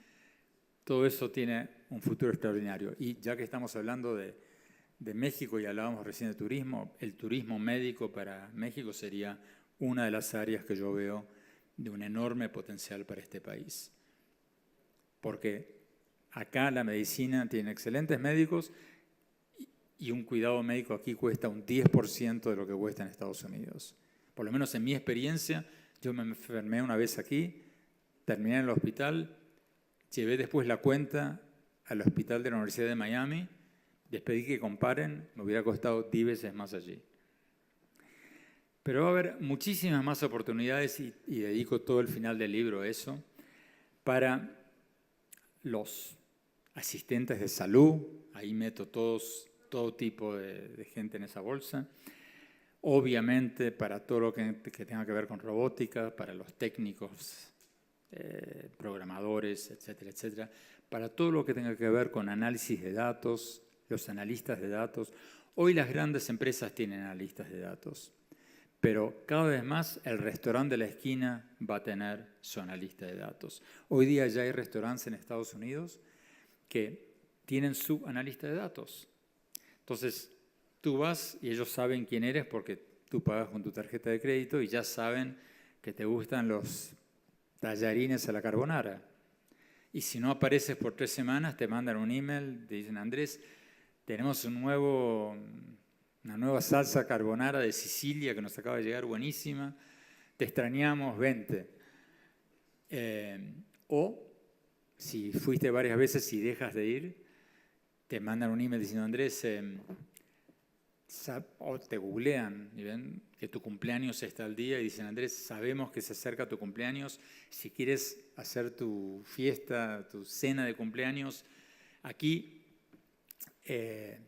todo eso tiene un futuro extraordinario. Y ya que estamos hablando de México y hablábamos recién de turismo, el turismo médico para México sería una de las áreas que yo veo de un enorme potencial para este país. Porque acá la medicina tiene excelentes médicos y un cuidado médico aquí cuesta un 10% de lo que cuesta en Estados Unidos. Por lo menos en mi experiencia, yo me enfermé una vez aquí, terminé en el hospital, llevé después la cuenta al hospital de la Universidad de Miami, les pedí que comparen, me hubiera costado 10 veces más allí. Pero va a haber muchísimas más oportunidades y dedico todo el final del libro a eso, para los asistentes de salud, ahí meto todo tipo de gente en esa bolsa. Obviamente para todo lo que tenga que ver con robótica, para los técnicos, programadores, etcétera, etcétera. Para todo lo que tenga que ver con análisis de datos, los analistas de datos. Hoy las grandes empresas tienen analistas de datos, pero cada vez más el restaurante de la esquina va a tener su analista de datos. Hoy día ya hay restaurantes en Estados Unidos que tienen su analista de datos. Entonces, tú vas y ellos saben quién eres porque tú pagas con tu tarjeta de crédito y ya saben que te gustan los tallarines a la carbonara. Y si no apareces por 3 semanas, te mandan un email, te dicen, Andrés, tenemos una nueva salsa carbonara de Sicilia que nos acaba de llegar, buenísima, te extrañamos, vente. O si fuiste varias veces y dejas de ir, te mandan un email diciendo, Andrés, o te googlean y ven que tu cumpleaños está al día y dicen, Andrés, sabemos que se acerca tu cumpleaños, si quieres hacer tu fiesta, tu cena de cumpleaños, aquí te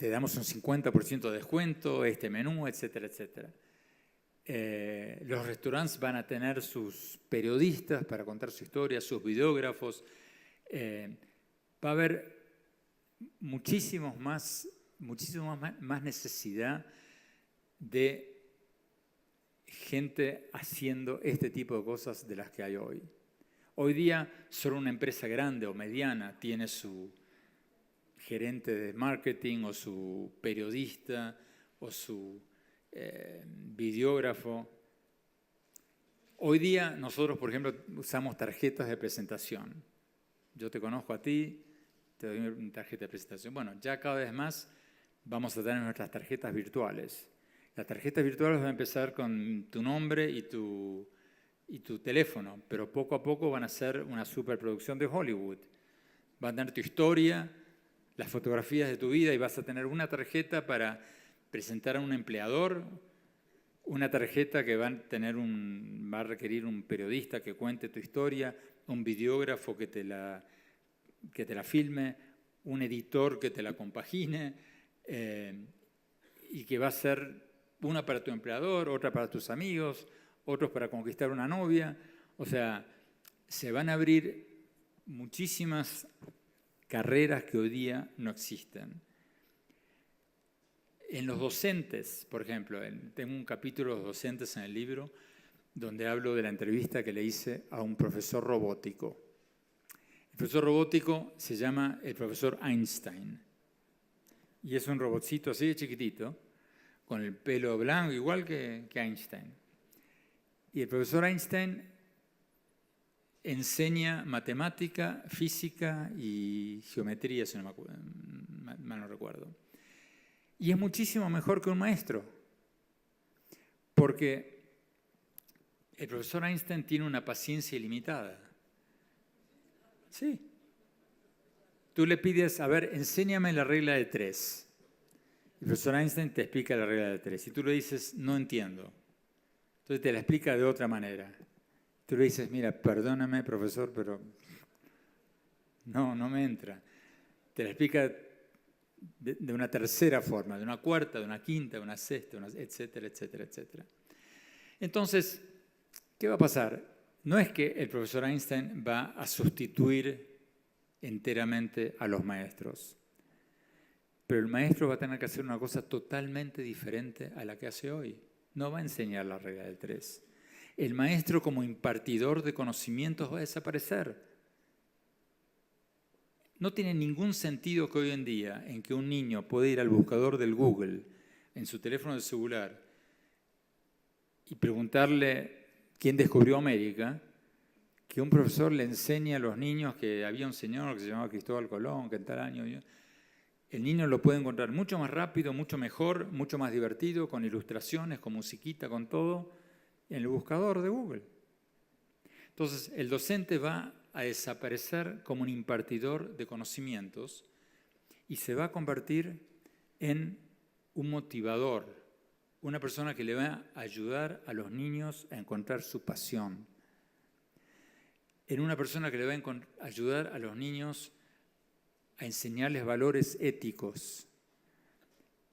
damos un 50% de descuento, este menú, etcétera, etcétera. Los restaurantes van a tener sus periodistas para contar su historia, sus videógrafos. Va a haber muchísimo más necesidad de gente haciendo este tipo de cosas de las que hay hoy. Hoy día solo una empresa grande o mediana tiene su gerente de marketing o su periodista o su videógrafo. Hoy día nosotros, por ejemplo, usamos tarjetas de presentación. Yo te conozco a ti, te doy una tarjeta de presentación. Bueno, ya cada vez más vamos a tener nuestras tarjetas virtuales. Las tarjetas virtuales van a empezar con tu nombre y tu teléfono, pero poco a poco van a ser una superproducción de Hollywood. Van a tener tu historia, las fotografías de tu vida y vas a tener una tarjeta para presentar a un empleador, una tarjeta que va a requerir un periodista que cuente tu historia, un videógrafo que te la filme, un editor que te la compagine y que va a ser una para tu empleador, otra para tus amigos, otros para conquistar una novia. O sea, se van a abrir muchísimas carreras que hoy día no existen. En los docentes, por ejemplo, tengo un capítulo de los docentes en el libro donde hablo de la entrevista que le hice a un profesor robótico. El profesor robótico se llama el profesor Einstein. Y es un robotcito así de chiquitito, con el pelo blanco, igual que Einstein. Y el profesor Einstein enseña matemática, física y geometría, si no mal no recuerdo. Y es muchísimo mejor que un maestro, porque el profesor Einstein tiene una paciencia ilimitada. Sí. Tú le pides, a ver, enséñame la regla de 3. El profesor Einstein te explica la regla de 3. Y tú le dices, no entiendo. Entonces te la explica de otra manera. Tú le dices, mira, perdóname, profesor, pero no me entra. Te la explica de una tercera forma, de una cuarta, de una quinta, de una sexta, etcétera, etcétera, etcétera. Entonces, ¿qué va a pasar? No es que el profesor Einstein va a sustituir enteramente a los maestros, pero el maestro va a tener que hacer una cosa totalmente diferente a la que hace hoy. No va a enseñar la regla del 3. El maestro como impartidor de conocimientos va a desaparecer. No tiene ningún sentido que hoy en día en que un niño pueda ir al buscador del Google en su teléfono de celular y preguntarle quién descubrió América, que un profesor le enseñe a los niños que había un señor que se llamaba Cristóbal Colón, que en tal año... El niño lo puede encontrar mucho más rápido, mucho mejor, mucho más divertido, con ilustraciones, con musiquita, con todo, en el buscador de Google. Entonces, el docente va a desaparecer como un impartidor de conocimientos y se va a convertir en un motivador, una persona que le va a ayudar a los niños a encontrar su pasión, en una persona que le va a ayudar a los niños a enseñarles valores éticos,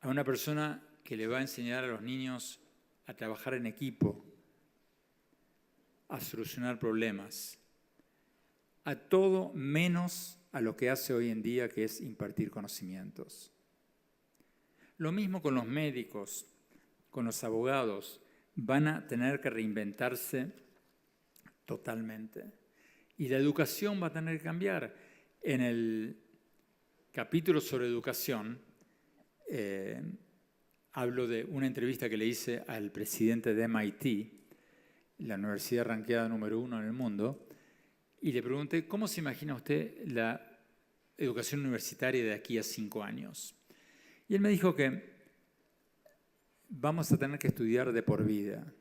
a una persona que le va a enseñar a los niños a trabajar en equipo, a solucionar problemas, a todo menos a lo que hace hoy en día, que es impartir conocimientos. Lo mismo con los médicos, con los abogados, van a tener que reinventarse totalmente. Y la educación va a tener que cambiar. En el capítulo sobre educación, hablo de una entrevista que le hice al presidente de MIT, la universidad rankeada número 1 en el mundo, y le pregunté, ¿cómo se imagina usted la educación universitaria de aquí a 5 años? Y él me dijo que vamos a tener que estudiar de por vida,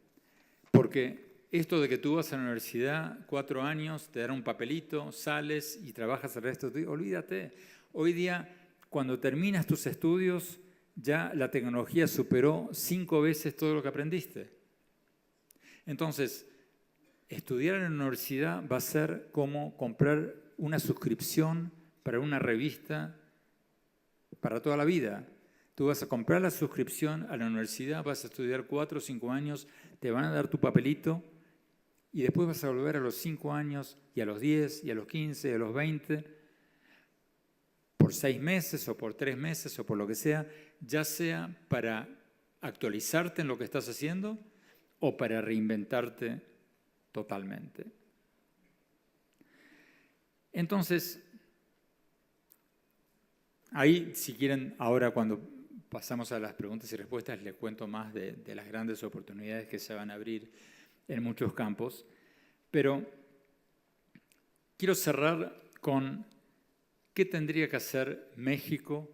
porque esto de que tú vas a la universidad 4 años, te dan un papelito, sales y trabajas el resto de tu vida, olvídate. Hoy día, cuando terminas tus estudios, ya la tecnología superó 5 veces todo lo que aprendiste. Entonces, estudiar en la universidad va a ser como comprar una suscripción para una revista para toda la vida. Tú vas a comprar la suscripción a la universidad, vas a estudiar 4 o 5 años, te van a dar tu papelito y después vas a volver a los 5 años y a los 10 y a los 15 y a los 20 por 6 meses o por 3 meses o por lo que sea, ya sea para actualizarte en lo que estás haciendo o para reinventarte totalmente. Entonces, ahí, si quieren, ahora cuando pasamos a las preguntas y respuestas, les cuento más de las grandes oportunidades que se van a abrir en muchos campos, pero quiero cerrar con qué tendría que hacer México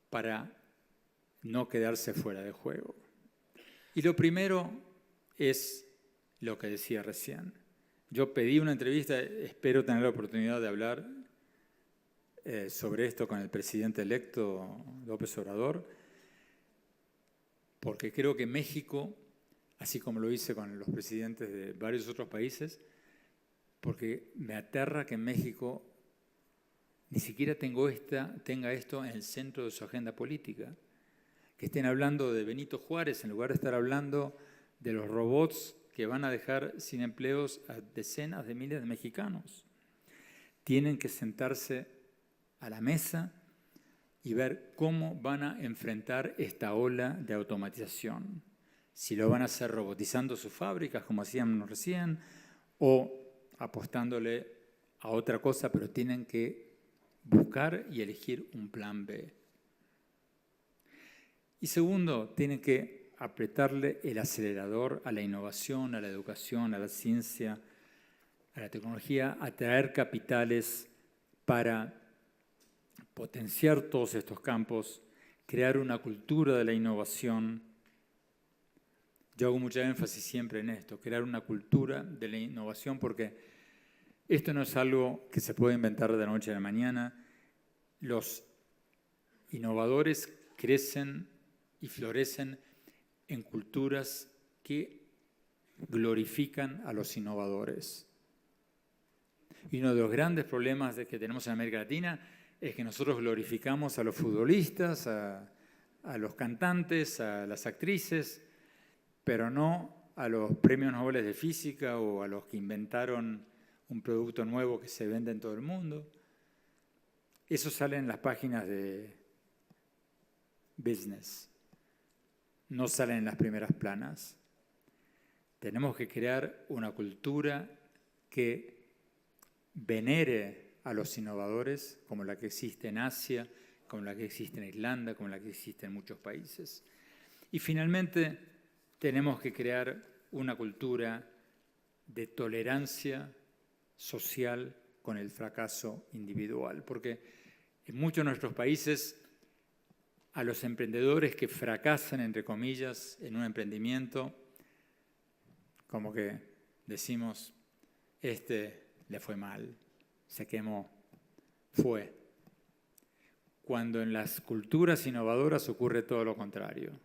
para no quedarse fuera de juego. Y lo primero es lo que decía recién. Yo pedí una entrevista, espero tener la oportunidad de hablar sobre esto con el presidente electo López Obrador, porque creo que México, así como lo hice con los presidentes de varios otros países, porque me aterra que en México ni siquiera tenga esto en el centro de su agenda política, que estén hablando de Benito Juárez en lugar de estar hablando de los robots que van a dejar sin empleos a decenas de miles de mexicanos. Tienen que sentarse a la mesa y ver cómo van a enfrentar esta ola de automatización. Si lo van a hacer robotizando sus fábricas, como hacíamos recién, o apostándole a otra cosa, pero tienen que buscar y elegir un plan B. Y segundo, tienen que apretarle el acelerador a la innovación, a la educación, a la ciencia, a la tecnología, atraer capitales para potenciar todos estos campos, crear una cultura de la innovación. Yo hago mucha énfasis siempre en esto, crear una cultura de la innovación, porque esto no es algo que se puede inventar de la noche a la mañana. Los innovadores crecen y florecen en culturas que glorifican a los innovadores. Y uno de los grandes problemas que tenemos en América Latina es que nosotros glorificamos a los futbolistas, a los cantantes, a las actrices, pero no a los premios Nobel de física o a los que inventaron un producto nuevo que se vende en todo el mundo. Eso sale en las páginas de business, no sale en las primeras planas. Tenemos que crear una cultura que venere a los innovadores, como la que existe en Asia, como la que existe en Irlanda, como la que existe en muchos países. Y finalmente, tenemos que crear una cultura de tolerancia social con el fracaso individual, porque en muchos de nuestros países a los emprendedores que fracasan, entre comillas, en un emprendimiento, como que decimos, le fue mal, se quemó, fue. Cuando en las culturas innovadoras ocurre todo lo contrario.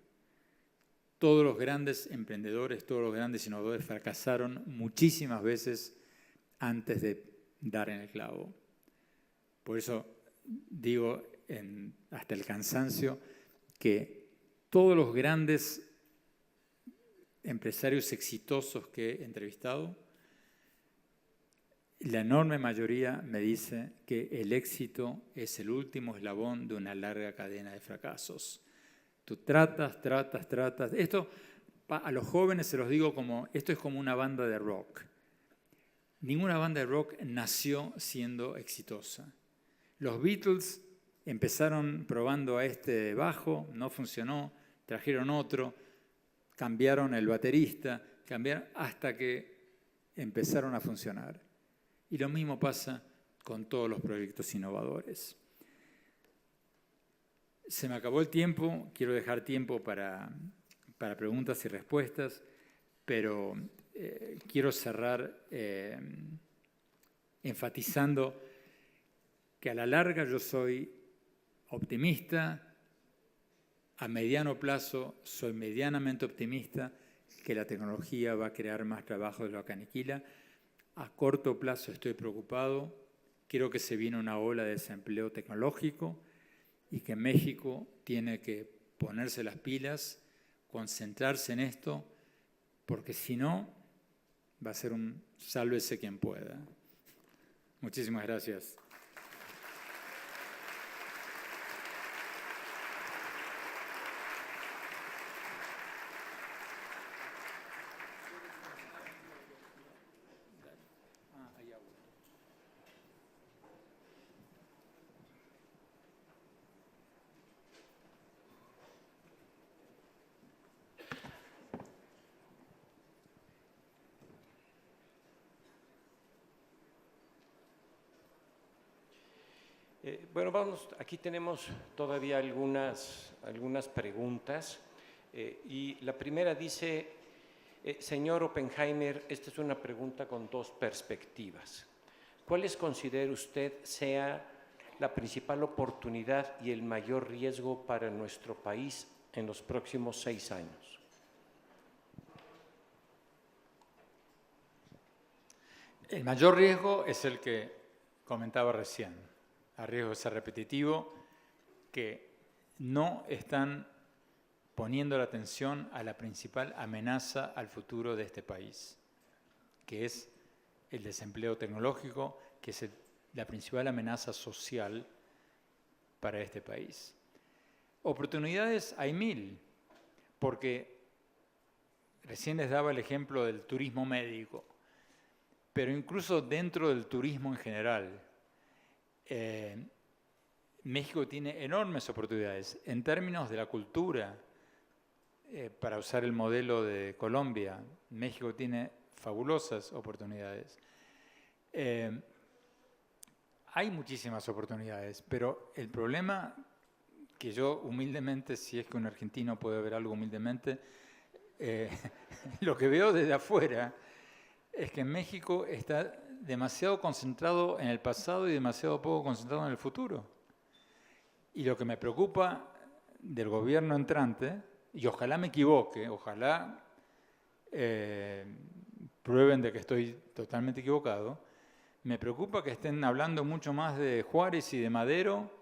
Todos los grandes emprendedores, todos los grandes innovadores fracasaron muchísimas veces antes de dar en el clavo. Por eso digo hasta el cansancio que todos los grandes empresarios exitosos que he entrevistado, la enorme mayoría me dice que el éxito es el último eslabón de una larga cadena de fracasos. Tú tratas. Esto a los jóvenes se los digo esto es como una banda de rock. Ninguna banda de rock nació siendo exitosa. Los Beatles empezaron probando a este bajo, no funcionó, trajeron otro, cambiaron el baterista, hasta que empezaron a funcionar. Y lo mismo pasa con todos los proyectos innovadores. Se me acabó el tiempo, quiero dejar tiempo para preguntas y respuestas, pero quiero cerrar enfatizando que a la larga yo soy optimista, a mediano plazo soy medianamente optimista que la tecnología va a crear más trabajo de lo que aniquila. A corto plazo estoy preocupado, creo que se viene una ola de desempleo tecnológico y que México tiene que ponerse las pilas, concentrarse en esto, porque si no, va a ser un sálvese quien pueda. Muchísimas gracias. Bueno, aquí tenemos todavía algunas preguntas y la primera dice, señor Oppenheimer, esta es una pregunta con dos perspectivas. ¿Cuáles considera usted sea la principal oportunidad y el mayor riesgo para nuestro país en los próximos 6 años? El mayor riesgo es el que comentaba recién. A riesgo de ser repetitivo, que no están poniendo la atención a la principal amenaza al futuro de este país, que es el desempleo tecnológico, que es la principal amenaza social para este país. Oportunidades hay 1000, porque recién les daba el ejemplo del turismo médico. pero incluso dentro del turismo en general, México tiene enormes oportunidades en términos de la cultura. Para usar el modelo de Colombia, México tiene fabulosas oportunidades. Hay muchísimas oportunidades, pero el problema que yo humildemente, si es que un argentino puede ver algo humildemente, lo que veo desde afuera es que México está demasiado concentrado en el pasado y demasiado poco concentrado en el futuro. Y lo que me preocupa del gobierno entrante, y ojalá me equivoque, ojalá prueben de que estoy totalmente equivocado, me preocupa que estén hablando mucho más de Juárez y de Madero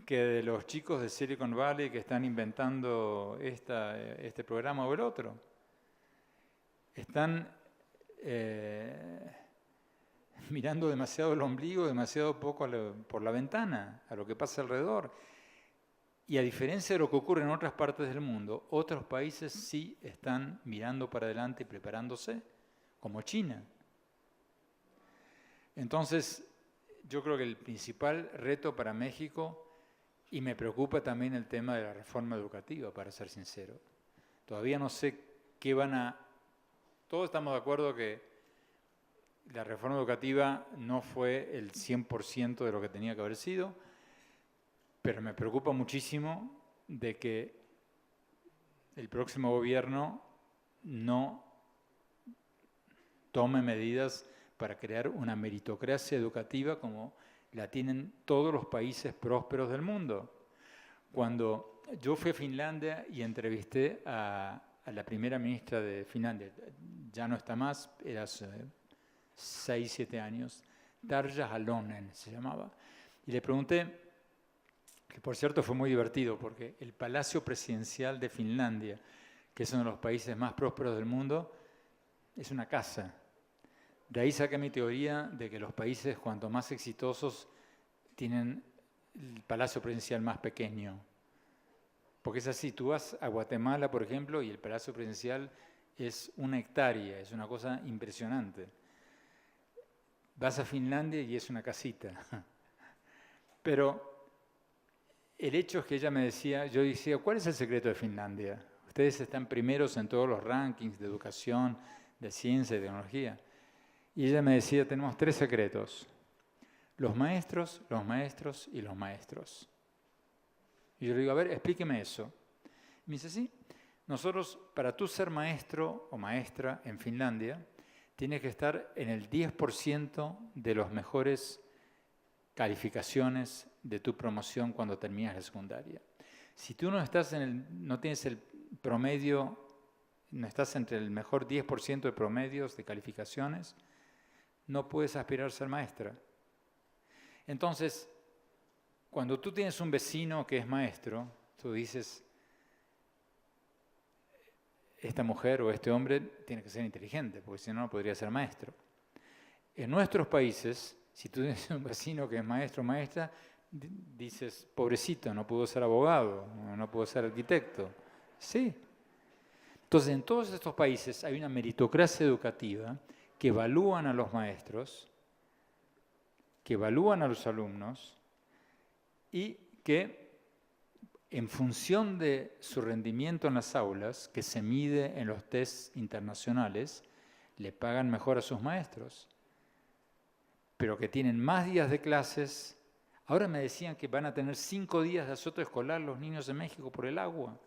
que de los chicos de Silicon Valley que están inventando este programa o el otro. Están mirando demasiado el ombligo, demasiado poco por la ventana, a lo que pasa alrededor. Y a diferencia de lo que ocurre en otras partes del mundo, otros países sí están mirando para adelante y preparándose, como China. Entonces, yo creo que el principal reto para México, y me preocupa también el tema de la reforma educativa, para ser sincero. Todavía no sé qué van a... Todos estamos de acuerdo que la reforma educativa no fue el 100% de lo que tenía que haber sido, pero me preocupa muchísimo de que el próximo gobierno no tome medidas para crear una meritocracia educativa como la tienen todos los países prósperos del mundo. Cuando yo fui a Finlandia y entrevisté a la primera ministra de Finlandia, ya no está más, era hace 6, 7 años, Tarja Halonen se llamaba, y le pregunté, que por cierto fue muy divertido, porque el Palacio Presidencial de Finlandia, que es uno de los países más prósperos del mundo, es una casa. De ahí saqué mi teoría de que los países cuanto más exitosos tienen el Palacio Presidencial más pequeño. Porque es así, tú vas a Guatemala, por ejemplo, y el Palacio Presidencial es 1 hectárea, es una cosa impresionante. Vas a Finlandia y es una casita. Pero el hecho es que ella me decía, yo decía, ¿cuál es el secreto de Finlandia? Ustedes están primeros en todos los rankings de educación, de ciencia y tecnología. Y ella me decía, tenemos 3 secretos. Los maestros, los maestros y los maestros. Y yo le digo, a ver, explíqueme eso. Y me dice, sí, nosotros, para tú ser maestro o maestra en Finlandia, tienes que estar en el 10% de las mejores calificaciones de tu promoción cuando terminas la secundaria. Si tú no tienes el promedio, no estás entre el mejor 10% de promedios de calificaciones, no puedes aspirar a ser maestra. Entonces, cuando tú tienes un vecino que es maestro, tú dices, esta mujer o este hombre tiene que ser inteligente, porque si no, no podría ser maestro. En nuestros países, si tú tienes un vecino que es maestro o maestra, dices, pobrecito, no pudo ser abogado, no pudo ser arquitecto. Sí. Entonces, en todos estos países hay una meritocracia educativa que evalúan a los maestros, que evalúan a los alumnos y que en función de su rendimiento en las aulas, que se mide en los tests internacionales, le pagan mejor a sus maestros, pero que tienen más días de clases. Ahora me decían que van a tener 5 días de asueto escolar los niños de México por el agua.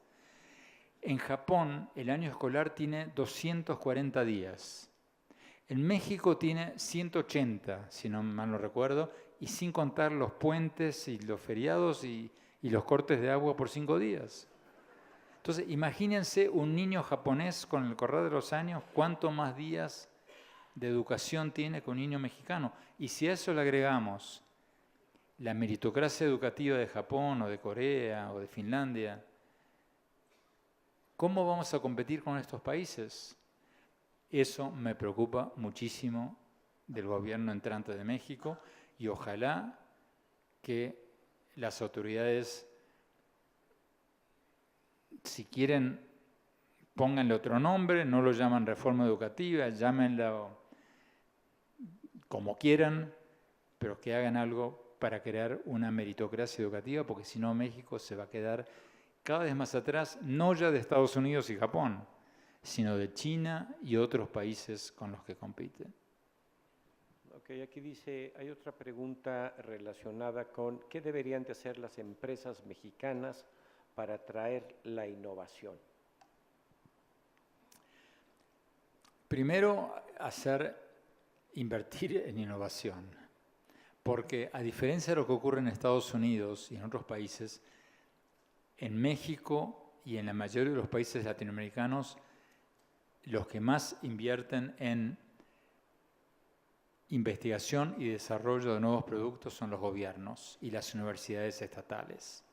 En Japón el año escolar tiene 240 días. En México tiene 180, si no mal no recuerdo, y sin contar los puentes y los feriados y los cortes de agua por 5 días. Entonces, imagínense un niño japonés con el correr de los años, cuánto más días de educación tiene que un niño mexicano. Y si a eso le agregamos la meritocracia educativa de Japón o de Corea o de Finlandia, ¿cómo vamos a competir con estos países? Eso me preocupa muchísimo del gobierno entrante de México y ojalá que las autoridades, si quieren, pónganle otro nombre, no lo llaman reforma educativa, llámenlo como quieran, pero que hagan algo para crear una meritocracia educativa, porque si no México se va a quedar cada vez más atrás, no ya de Estados Unidos y Japón, sino de China y otros países con los que compite. Ok, aquí dice, hay otra pregunta relacionada con ¿qué deberían de hacer las empresas mexicanas para atraer la innovación? Primero, invertir en innovación, porque a diferencia de lo que ocurre en Estados Unidos y en otros países, en México y en la mayoría de los países latinoamericanos, los que más invierten en investigación y desarrollo de nuevos productos son los gobiernos y las universidades estatales,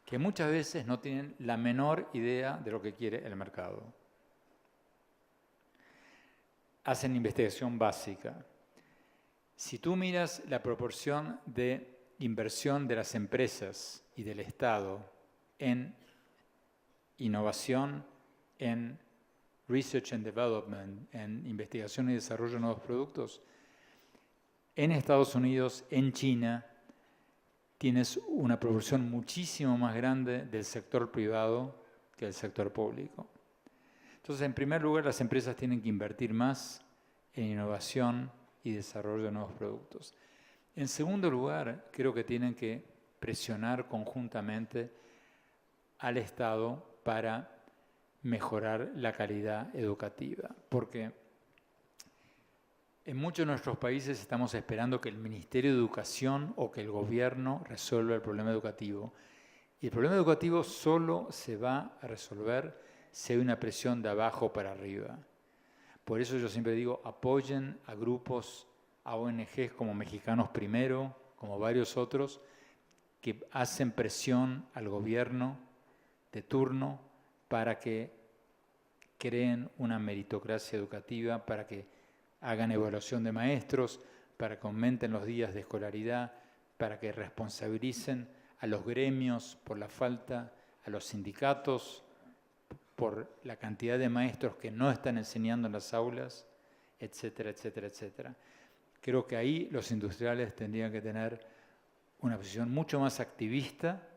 que muchas veces no tienen la menor idea de lo que quiere el mercado. Hacen investigación básica. Si tú miras la proporción de inversión de las empresas y del Estado en innovación, en research and development, en investigación y desarrollo de nuevos productos, en Estados Unidos, en China, tienes una proporción muchísimo más grande del sector privado que del sector público. Entonces, en primer lugar, las empresas tienen que invertir más en innovación y desarrollo de nuevos productos. En segundo lugar, creo que tienen que presionar conjuntamente al Estado para mejorar la calidad educativa, porque en muchos de nuestros países estamos esperando que el Ministerio de Educación o que el gobierno resuelva el problema educativo. Y el problema educativo solo se va a resolver si hay una presión de abajo para arriba. Por eso yo siempre digo, apoyen a grupos, a ONGs como Mexicanos Primero, como varios otros, que hacen presión al gobierno de turno para que creen una meritocracia educativa, para que hagan evaluación de maestros, para que aumenten los días de escolaridad, para que responsabilicen a los gremios por la falta, a los sindicatos por la cantidad de maestros que no están enseñando en las aulas, etcétera, etcétera, etcétera. Creo que ahí los industriales tendrían que tener una posición mucho más activista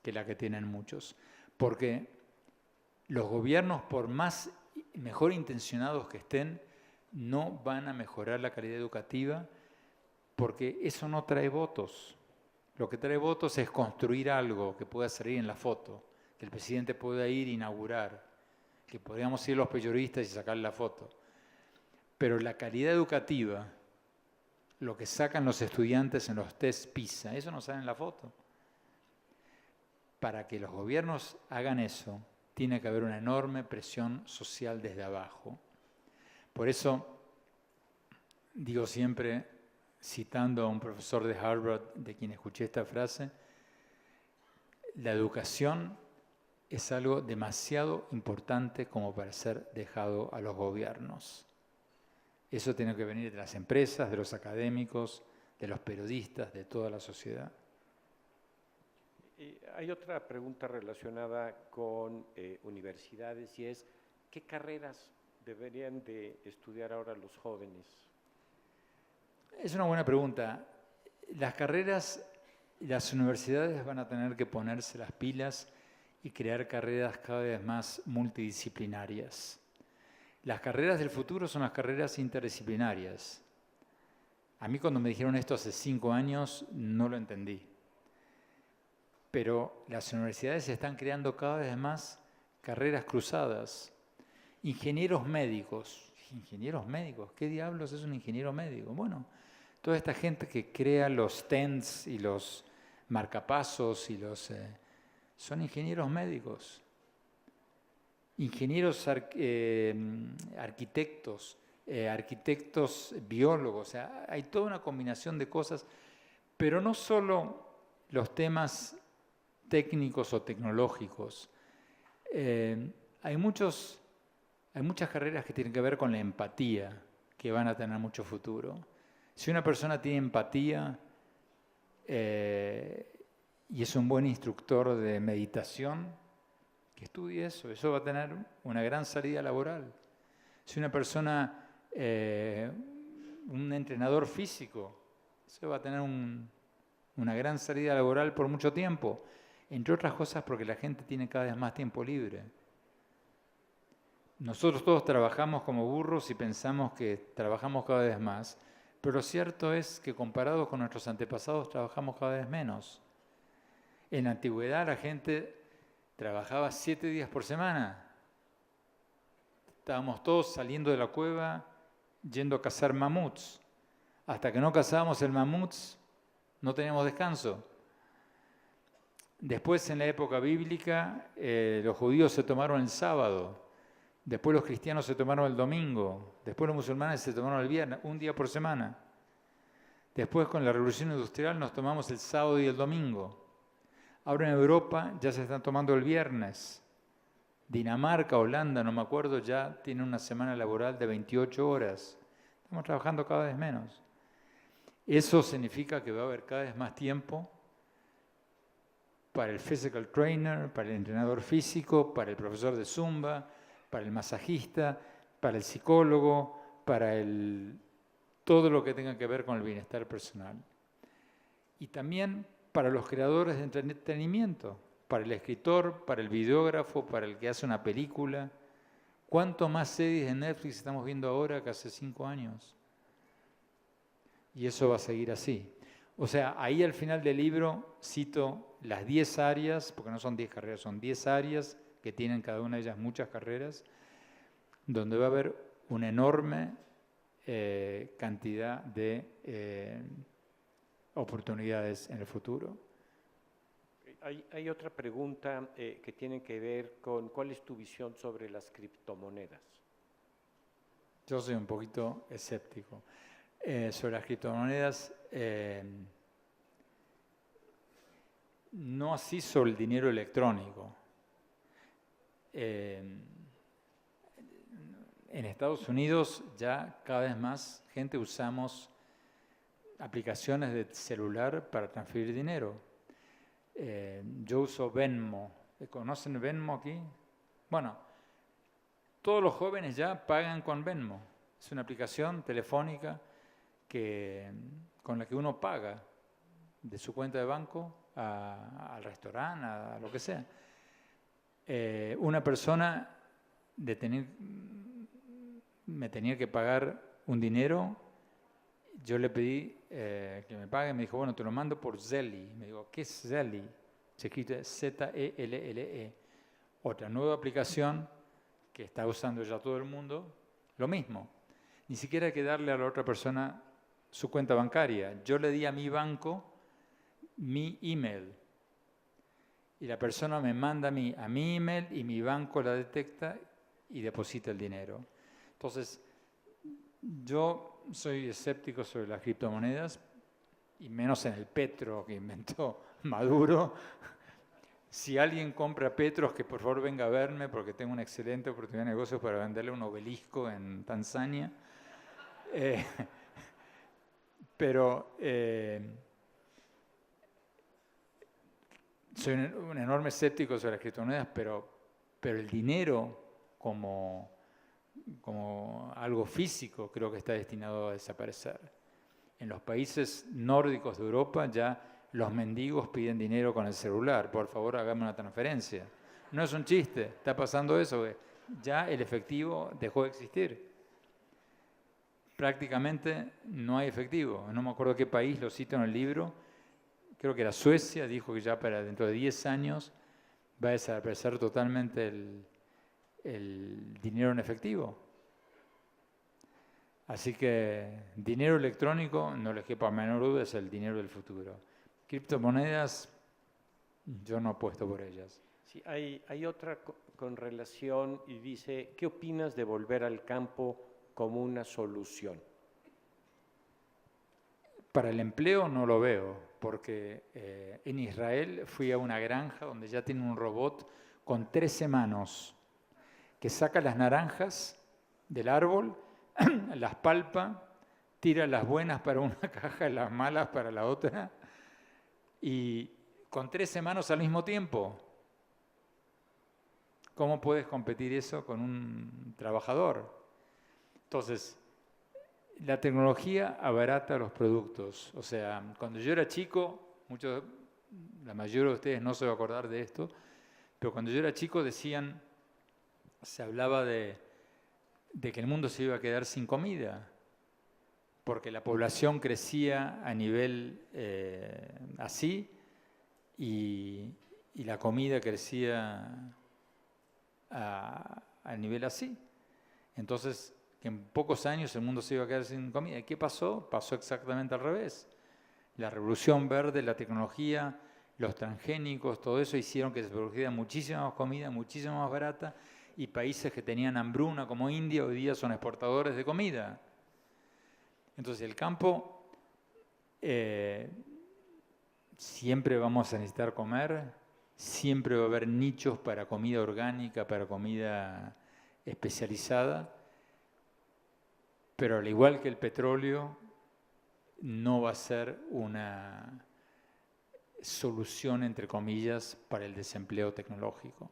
que la que tienen muchos, porque los gobiernos, por mejor intencionados que estén, no van a mejorar la calidad educativa porque eso no trae votos. Lo que trae votos es construir algo que pueda salir en la foto, que el presidente pueda ir a inaugurar, que podríamos ir los periodistas y sacar la foto. Pero la calidad educativa, lo que sacan los estudiantes en los test PISA, eso no sale en la foto. Para que los gobiernos hagan eso, tiene que haber una enorme presión social desde abajo. Por eso digo siempre, citando a un profesor de Harvard de quien escuché esta frase, la educación es algo demasiado importante como para ser dejado a los gobiernos. Eso tiene que venir de las empresas, de los académicos, de los periodistas, de toda la sociedad. Hay otra pregunta relacionada con universidades y es, ¿qué carreras deberían de estudiar ahora los jóvenes? Es una buena pregunta. Las carreras, las universidades van a tener que ponerse las pilas y crear carreras cada vez más multidisciplinarias. Las carreras del futuro son las carreras interdisciplinarias. A mí cuando me dijeron esto hace 5 años no lo entendí. Pero las universidades están creando cada vez más carreras cruzadas. Ingenieros médicos. ¿Ingenieros médicos? ¿Qué diablos es un ingeniero médico? Bueno, toda esta gente que crea los stents y los marcapasos y son ingenieros médicos. Ingenieros arquitectos, arquitectos biólogos. O sea, hay toda una combinación de cosas, pero no solo los temas técnicos o tecnológicos. Hay muchas carreras que tienen que ver con la empatía, que van a tener mucho futuro. Si una persona tiene empatía y es un buen instructor de meditación, que estudie eso va a tener una gran salida laboral. Si una persona un entrenador físico. Eso va a tener una gran salida laboral por mucho tiempo. Entre otras cosas porque la gente tiene cada vez más tiempo libre. Nosotros todos trabajamos como burros y pensamos que trabajamos cada vez más, pero lo cierto es que comparado con nuestros antepasados trabajamos cada vez menos. En la antigüedad la gente trabajaba 7 días por semana. Estábamos todos saliendo de la cueva, yendo a cazar mamuts. Hasta que no cazábamos el mamuts, no teníamos descanso. Después, en la época bíblica, los judíos se tomaron el sábado. Después los cristianos se tomaron el domingo. Después los musulmanes se tomaron el viernes, un día por semana. Después, con la revolución industrial, nos tomamos el sábado y el domingo. Ahora en Europa ya se están tomando el viernes. Dinamarca, Holanda, no me acuerdo, ya tiene una semana laboral de 28 horas. Estamos trabajando cada vez menos. Eso significa que va a haber cada vez más tiempo para el physical trainer, para el entrenador físico, para el profesor de Zumba, para el masajista, para el psicólogo, para todo lo que tenga que ver con el bienestar personal. Y también para los creadores de entretenimiento, para el escritor, para el videógrafo, para el que hace una película. ¿Cuánto más series de Netflix estamos viendo ahora que hace 5 años? Y eso va a seguir así. O sea, ahí al final del libro cito las 10 áreas, porque no son 10 carreras, son 10 áreas que tienen cada una de ellas muchas carreras, donde va a haber una enorme cantidad de oportunidades en el futuro. Hay otra pregunta que tiene que ver con cuál es tu visión sobre las criptomonedas. Yo soy un poquito escéptico. Sobre las criptomonedas, no así sobre el dinero electrónico. En Estados Unidos ya cada vez más gente usamos aplicaciones de celular para transferir dinero. Yo uso Venmo. ¿Conocen Venmo aquí? Bueno, todos los jóvenes ya pagan con Venmo. Es una aplicación telefónica con la que uno paga de su cuenta de banco al restaurante, a lo que sea. Una persona me tenía que pagar un dinero, yo le pedí que me pague, me dijo, bueno, te lo mando por Zelle. Me digo, ¿qué es Zelle? Se escribe Z-E-L-L-E. Otra nueva aplicación que está usando ya todo el mundo, lo mismo. Ni siquiera hay que darle a la otra persona su cuenta bancaria. Yo le di a mi banco mi email. Y la persona me manda a mi email y mi banco la detecta y deposita el dinero. Entonces, yo soy escéptico sobre las criptomonedas, y menos en el petro que inventó Maduro. Si alguien compra petros, que por favor venga a verme, porque tengo una excelente oportunidad de negocios para venderle un obelisco en Tanzania. Pero soy un enorme escéptico sobre las criptomonedas, pero el dinero como algo físico creo que está destinado a desaparecer. En los países nórdicos de Europa ya los mendigos piden dinero con el celular. Por favor, hágame una transferencia. No es un chiste, está pasando eso. Ya el efectivo dejó de existir. Prácticamente no hay efectivo. No me acuerdo qué país, lo cito en el libro. Creo que era Suecia, dijo que ya para dentro de 10 años va a desaparecer totalmente el dinero en efectivo. Así que dinero electrónico, no les quepa menor duda, es el dinero del futuro. Criptomonedas, yo no apuesto por ellas. Sí, hay otra con relación y dice, ¿qué opinas de volver al campo como una solución? Para el empleo no lo veo, porque en Israel fui a una granja donde ya tienen un robot con 13 manos que saca las naranjas del árbol, las palpa, tira las buenas para una caja y las malas para la otra, y con 13 manos al mismo tiempo. ¿Cómo puedes competir eso con un trabajador? Entonces, La tecnología abarata los productos. O sea, cuando yo era chico, la mayoría de ustedes no se va a acordar de esto, pero cuando yo era chico se hablaba de que el mundo se iba a quedar sin comida, porque la población crecía a nivel así y la comida crecía a nivel así. Entonces, que en pocos años el mundo se iba a quedar sin comida. ¿Y qué pasó? Pasó exactamente al revés. La revolución verde, la tecnología, los transgénicos, todo eso hicieron que se produjera muchísima más comida, muchísimo más barata, y países que tenían hambruna como India hoy día son exportadores de comida. Entonces el campo, siempre vamos a necesitar comer, siempre va a haber nichos para comida orgánica, para comida especializada, pero al igual que el petróleo, no va a ser una solución, entre comillas, para el desempleo tecnológico.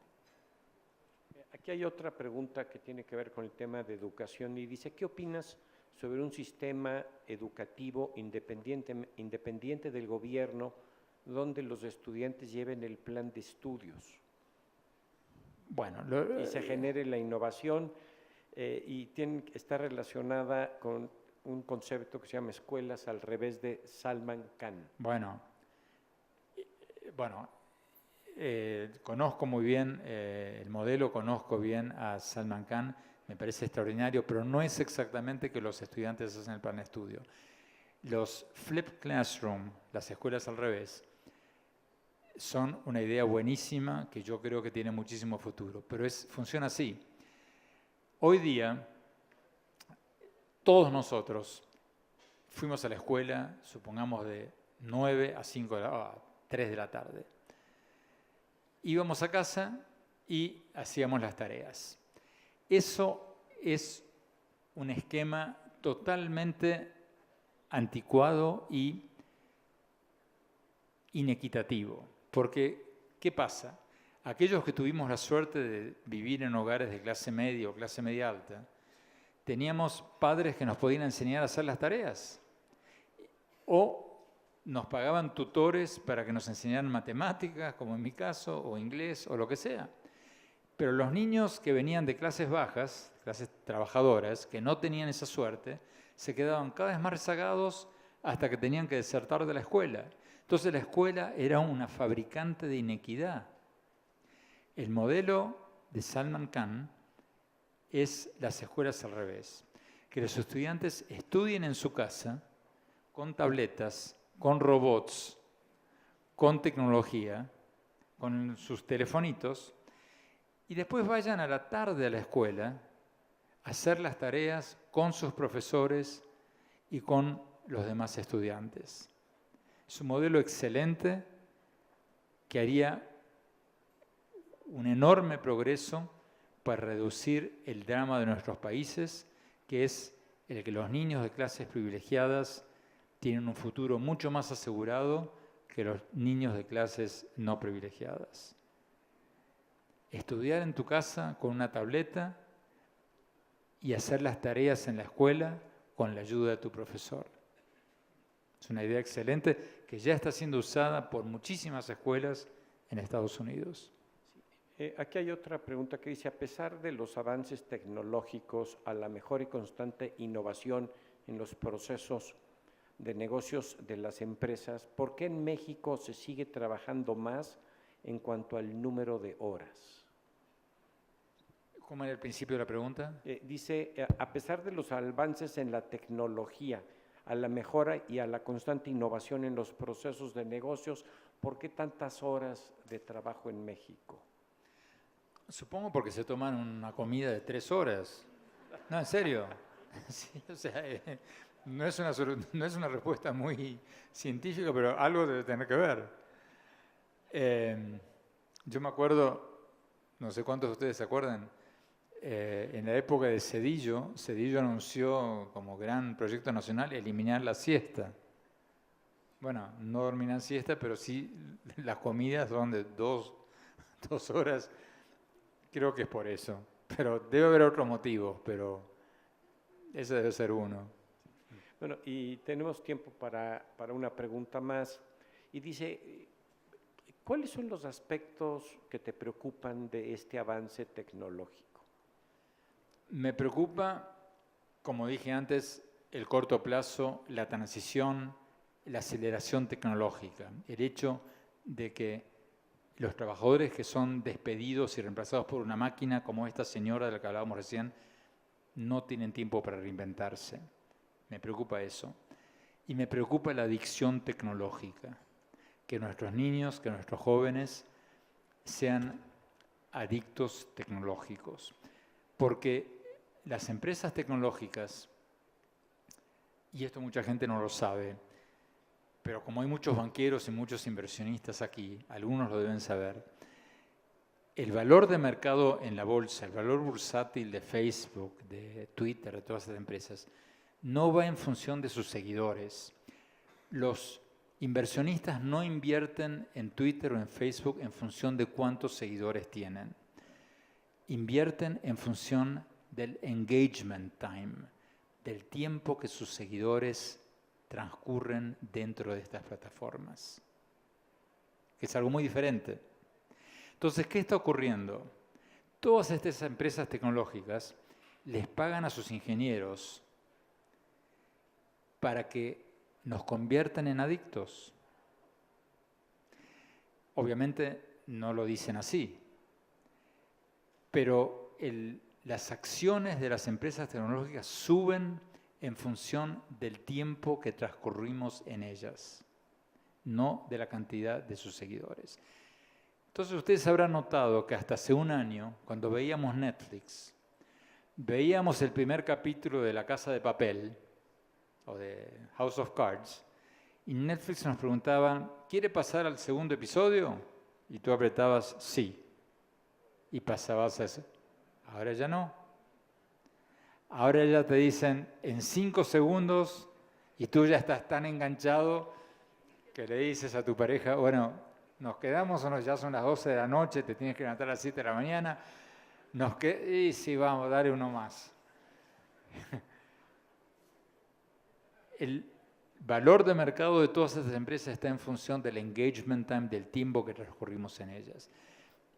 Aquí hay otra pregunta que tiene que ver con el tema de educación y dice, ¿qué opinas sobre un sistema educativo independiente del gobierno donde los estudiantes lleven el plan de estudios? Bueno, y se genere la innovación está relacionada con un concepto que se llama escuelas al revés de Salman Khan. Bueno, conozco muy bien el modelo, conozco bien a Salman Khan, me parece extraordinario, pero no es exactamente que los estudiantes hacen el plan de estudio. Los flipped classroom, las escuelas al revés, son una idea buenísima que yo creo que tiene muchísimo futuro, pero funciona así. Hoy día, todos nosotros fuimos a la escuela, supongamos de 9 a 3 de la tarde. Íbamos a casa y hacíamos las tareas. Eso es un esquema totalmente anticuado y inequitativo. Porque, ¿qué pasa? Aquellos que tuvimos la suerte de vivir en hogares de clase media o clase media alta, teníamos padres que nos podían enseñar a hacer las tareas. O nos pagaban tutores para que nos enseñaran matemáticas, como en mi caso, o inglés, o lo que sea. Pero los niños que venían de clases bajas, clases trabajadoras, que no tenían esa suerte, se quedaban cada vez más rezagados hasta que tenían que desertar de la escuela. Entonces la escuela era una fabricante de inequidad. El modelo de Salman Khan es las escuelas al revés. Que los estudiantes estudien en su casa, con tabletas, con robots, con tecnología, con sus telefonitos, y después vayan a la tarde a la escuela a hacer las tareas con sus profesores y con los demás estudiantes. Es un modelo excelente que haría un enorme progreso para reducir el drama de nuestros países, que es el que los niños de clases privilegiadas tienen un futuro mucho más asegurado que los niños de clases no privilegiadas. Estudiar en tu casa con una tableta y hacer las tareas en la escuela con la ayuda de tu profesor. Es una idea excelente que ya está siendo usada por muchísimas escuelas en Estados Unidos. Aquí hay otra pregunta que dice, a pesar de los avances tecnológicos, a la mejor y constante innovación en los procesos de negocios de las empresas, ¿por qué en México se sigue trabajando más en cuanto al número de horas? ¿Cómo era el principio de la pregunta? Dice, a pesar de los avances en la tecnología, a la mejora y a la constante innovación en los procesos de negocios, ¿por qué tantas horas de trabajo en México? Supongo porque se toman una comida de 3 horas. No, en serio. Sí, o sea, no es una respuesta muy científica, pero algo debe tener que ver. Yo me acuerdo, no sé cuántos de ustedes se acuerdan, en la época de Zedillo anunció como gran proyecto nacional eliminar la siesta. Bueno, no dormirán siesta, pero sí las comidas son de 2 horas. Creo que es por eso. Pero debe haber otros motivos, pero ese debe ser uno. Bueno, y tenemos tiempo para una pregunta más. Y dice, ¿cuáles son los aspectos que te preocupan de este avance tecnológico? Me preocupa, como dije antes, el corto plazo, la transición, la aceleración tecnológica, el hecho de que los trabajadores que son despedidos y reemplazados por una máquina como esta señora de la que hablábamos recién, no tienen tiempo para reinventarse. Me preocupa eso. Y me preocupa la adicción tecnológica, que nuestros niños, que nuestros jóvenes sean adictos tecnológicos. Porque las empresas tecnológicas, y esto mucha gente no lo sabe, pero como hay muchos banqueros y muchos inversionistas aquí, algunos lo deben saber, el valor de mercado en la bolsa, el valor bursátil de Facebook, de Twitter, de todas esas empresas, no va en función de sus seguidores. Los inversionistas no invierten en Twitter o en Facebook en función de cuántos seguidores tienen. Invierten en función del engagement time, del tiempo que sus seguidores transcurren dentro de estas plataformas, que es algo muy diferente. Entonces, ¿qué está ocurriendo? Todas estas empresas tecnológicas les pagan a sus ingenieros para que nos conviertan en adictos. Obviamente no lo dicen así, pero las acciones de las empresas tecnológicas suben en función del tiempo que transcurrimos en ellas, no de la cantidad de sus seguidores. Entonces ustedes habrán notado que hasta hace un año, cuando veíamos Netflix, veíamos el primer capítulo de La Casa de Papel, o de House of Cards, y Netflix nos preguntaban, ¿quiere pasar al segundo episodio? Y tú apretabas sí, y pasabas a eso. Ahora ya no. Ahora ya te dicen en 5 segundos y tú ya estás tan enganchado que le dices a tu pareja, bueno, nos quedamos o no, ya son las 12 de la noche, te tienes que levantar a las 7 de la mañana, y sí, vamos, dale uno más. El valor de mercado de todas estas empresas está en función del engagement time, del tiempo que transcurrimos en ellas.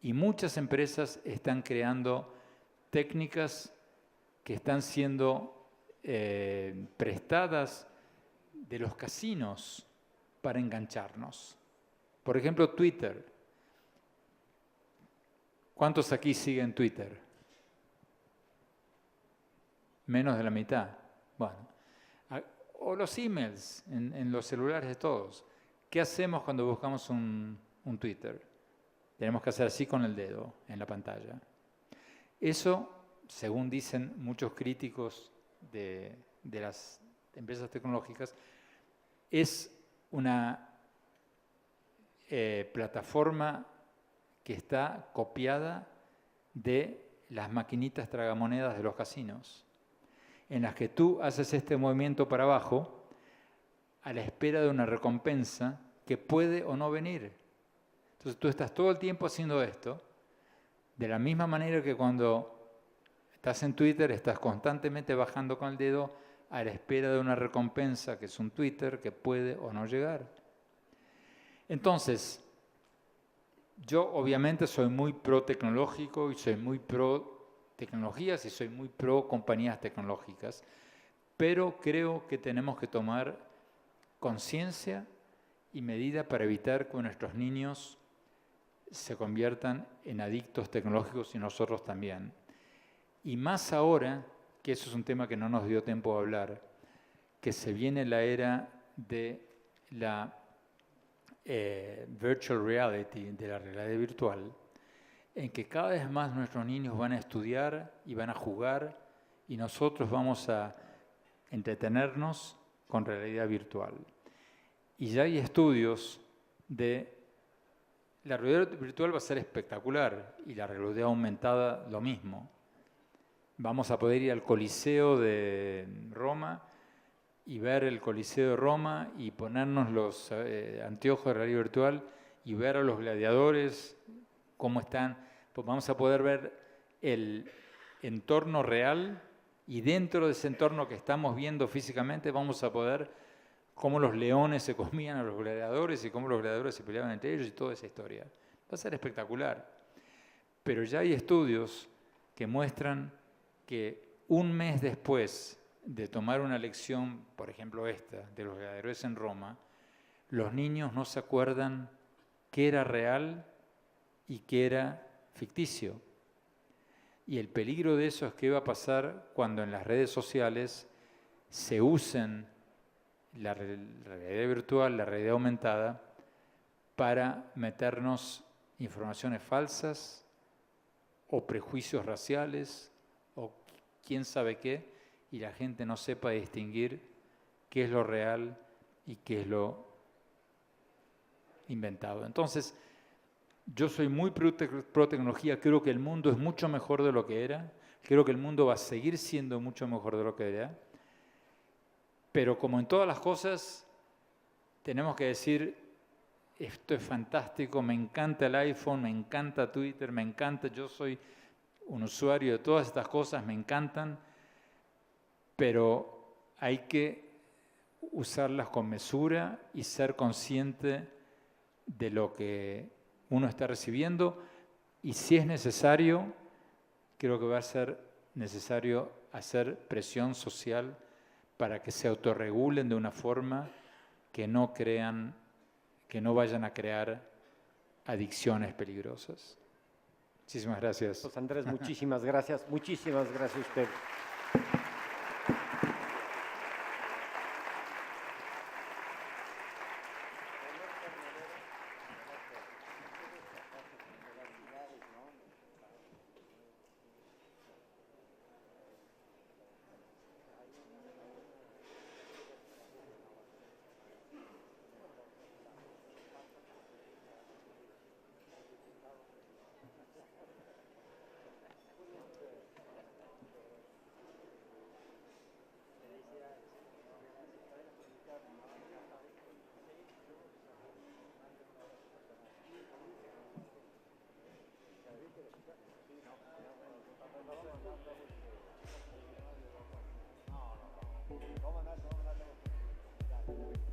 Y muchas empresas están creando técnicas que están siendo prestadas de los casinos para engancharnos. Por ejemplo, Twitter. ¿Cuántos aquí siguen Twitter? Menos de la mitad. Bueno. O los emails en los celulares de todos. ¿Qué hacemos cuando buscamos un Twitter? Tenemos que hacer así con el dedo en la pantalla. Eso, según dicen muchos críticos de las empresas tecnológicas, es una plataforma que está copiada de las maquinitas tragamonedas de los casinos, en las que tú haces este movimiento para abajo a la espera de una recompensa que puede o no venir. Entonces tú estás todo el tiempo haciendo esto, de la misma manera que cuando estás en Twitter, estás constantemente bajando con el dedo a la espera de una recompensa, que es un Twitter, que puede o no llegar. Entonces, yo obviamente soy muy pro tecnológico y soy muy pro tecnologías y soy muy pro compañías tecnológicas, pero creo que tenemos que tomar conciencia y medida para evitar que nuestros niños se conviertan en adictos tecnológicos y nosotros también. Y más ahora, que eso es un tema que no nos dio tiempo de hablar, que se viene la era de la virtual reality, de la realidad virtual, en que cada vez más nuestros niños van a estudiar y van a jugar y nosotros vamos a entretenernos con realidad virtual. Y ya hay estudios de la realidad virtual va a ser espectacular y la realidad aumentada lo mismo. Vamos a poder ir al Coliseo de Roma y ver el Coliseo de Roma y ponernos los anteojos de realidad virtual y ver a los gladiadores cómo están. Pues vamos a poder ver el entorno real Y dentro de ese entorno que estamos viendo físicamente vamos a poder cómo los leones se comían a los gladiadores y cómo los gladiadores se peleaban entre ellos y toda esa historia. Va a ser espectacular. Pero ya hay estudios que muestran que un mes después de tomar una lección, por ejemplo esta, de los gladiadores en Roma, los niños no se acuerdan qué era real y qué era ficticio. Y el peligro de eso es qué va a pasar cuando en las redes sociales se usen la realidad virtual, la realidad aumentada, para meternos informaciones falsas o prejuicios raciales o quién sabe qué, y la gente no sepa distinguir qué es lo real y qué es lo inventado. Entonces, yo soy muy pro tecnología, creo que el mundo es mucho mejor de lo que era, creo que el mundo va a seguir siendo mucho mejor de lo que era, pero como en todas las cosas, tenemos que decir, esto es fantástico, me encanta el iPhone, me encanta Twitter, me encanta, yo soy un usuario de todas estas cosas, me encantan, pero hay que usarlas con mesura y ser consciente de lo que uno está recibiendo, y si es necesario, creo que va a ser necesario hacer presión social para que se autorregulen de una forma que no vayan a crear adicciones peligrosas. Muchísimas gracias. Pues Andrés, muchísimas gracias. Muchísimas gracias a usted. No, no, no.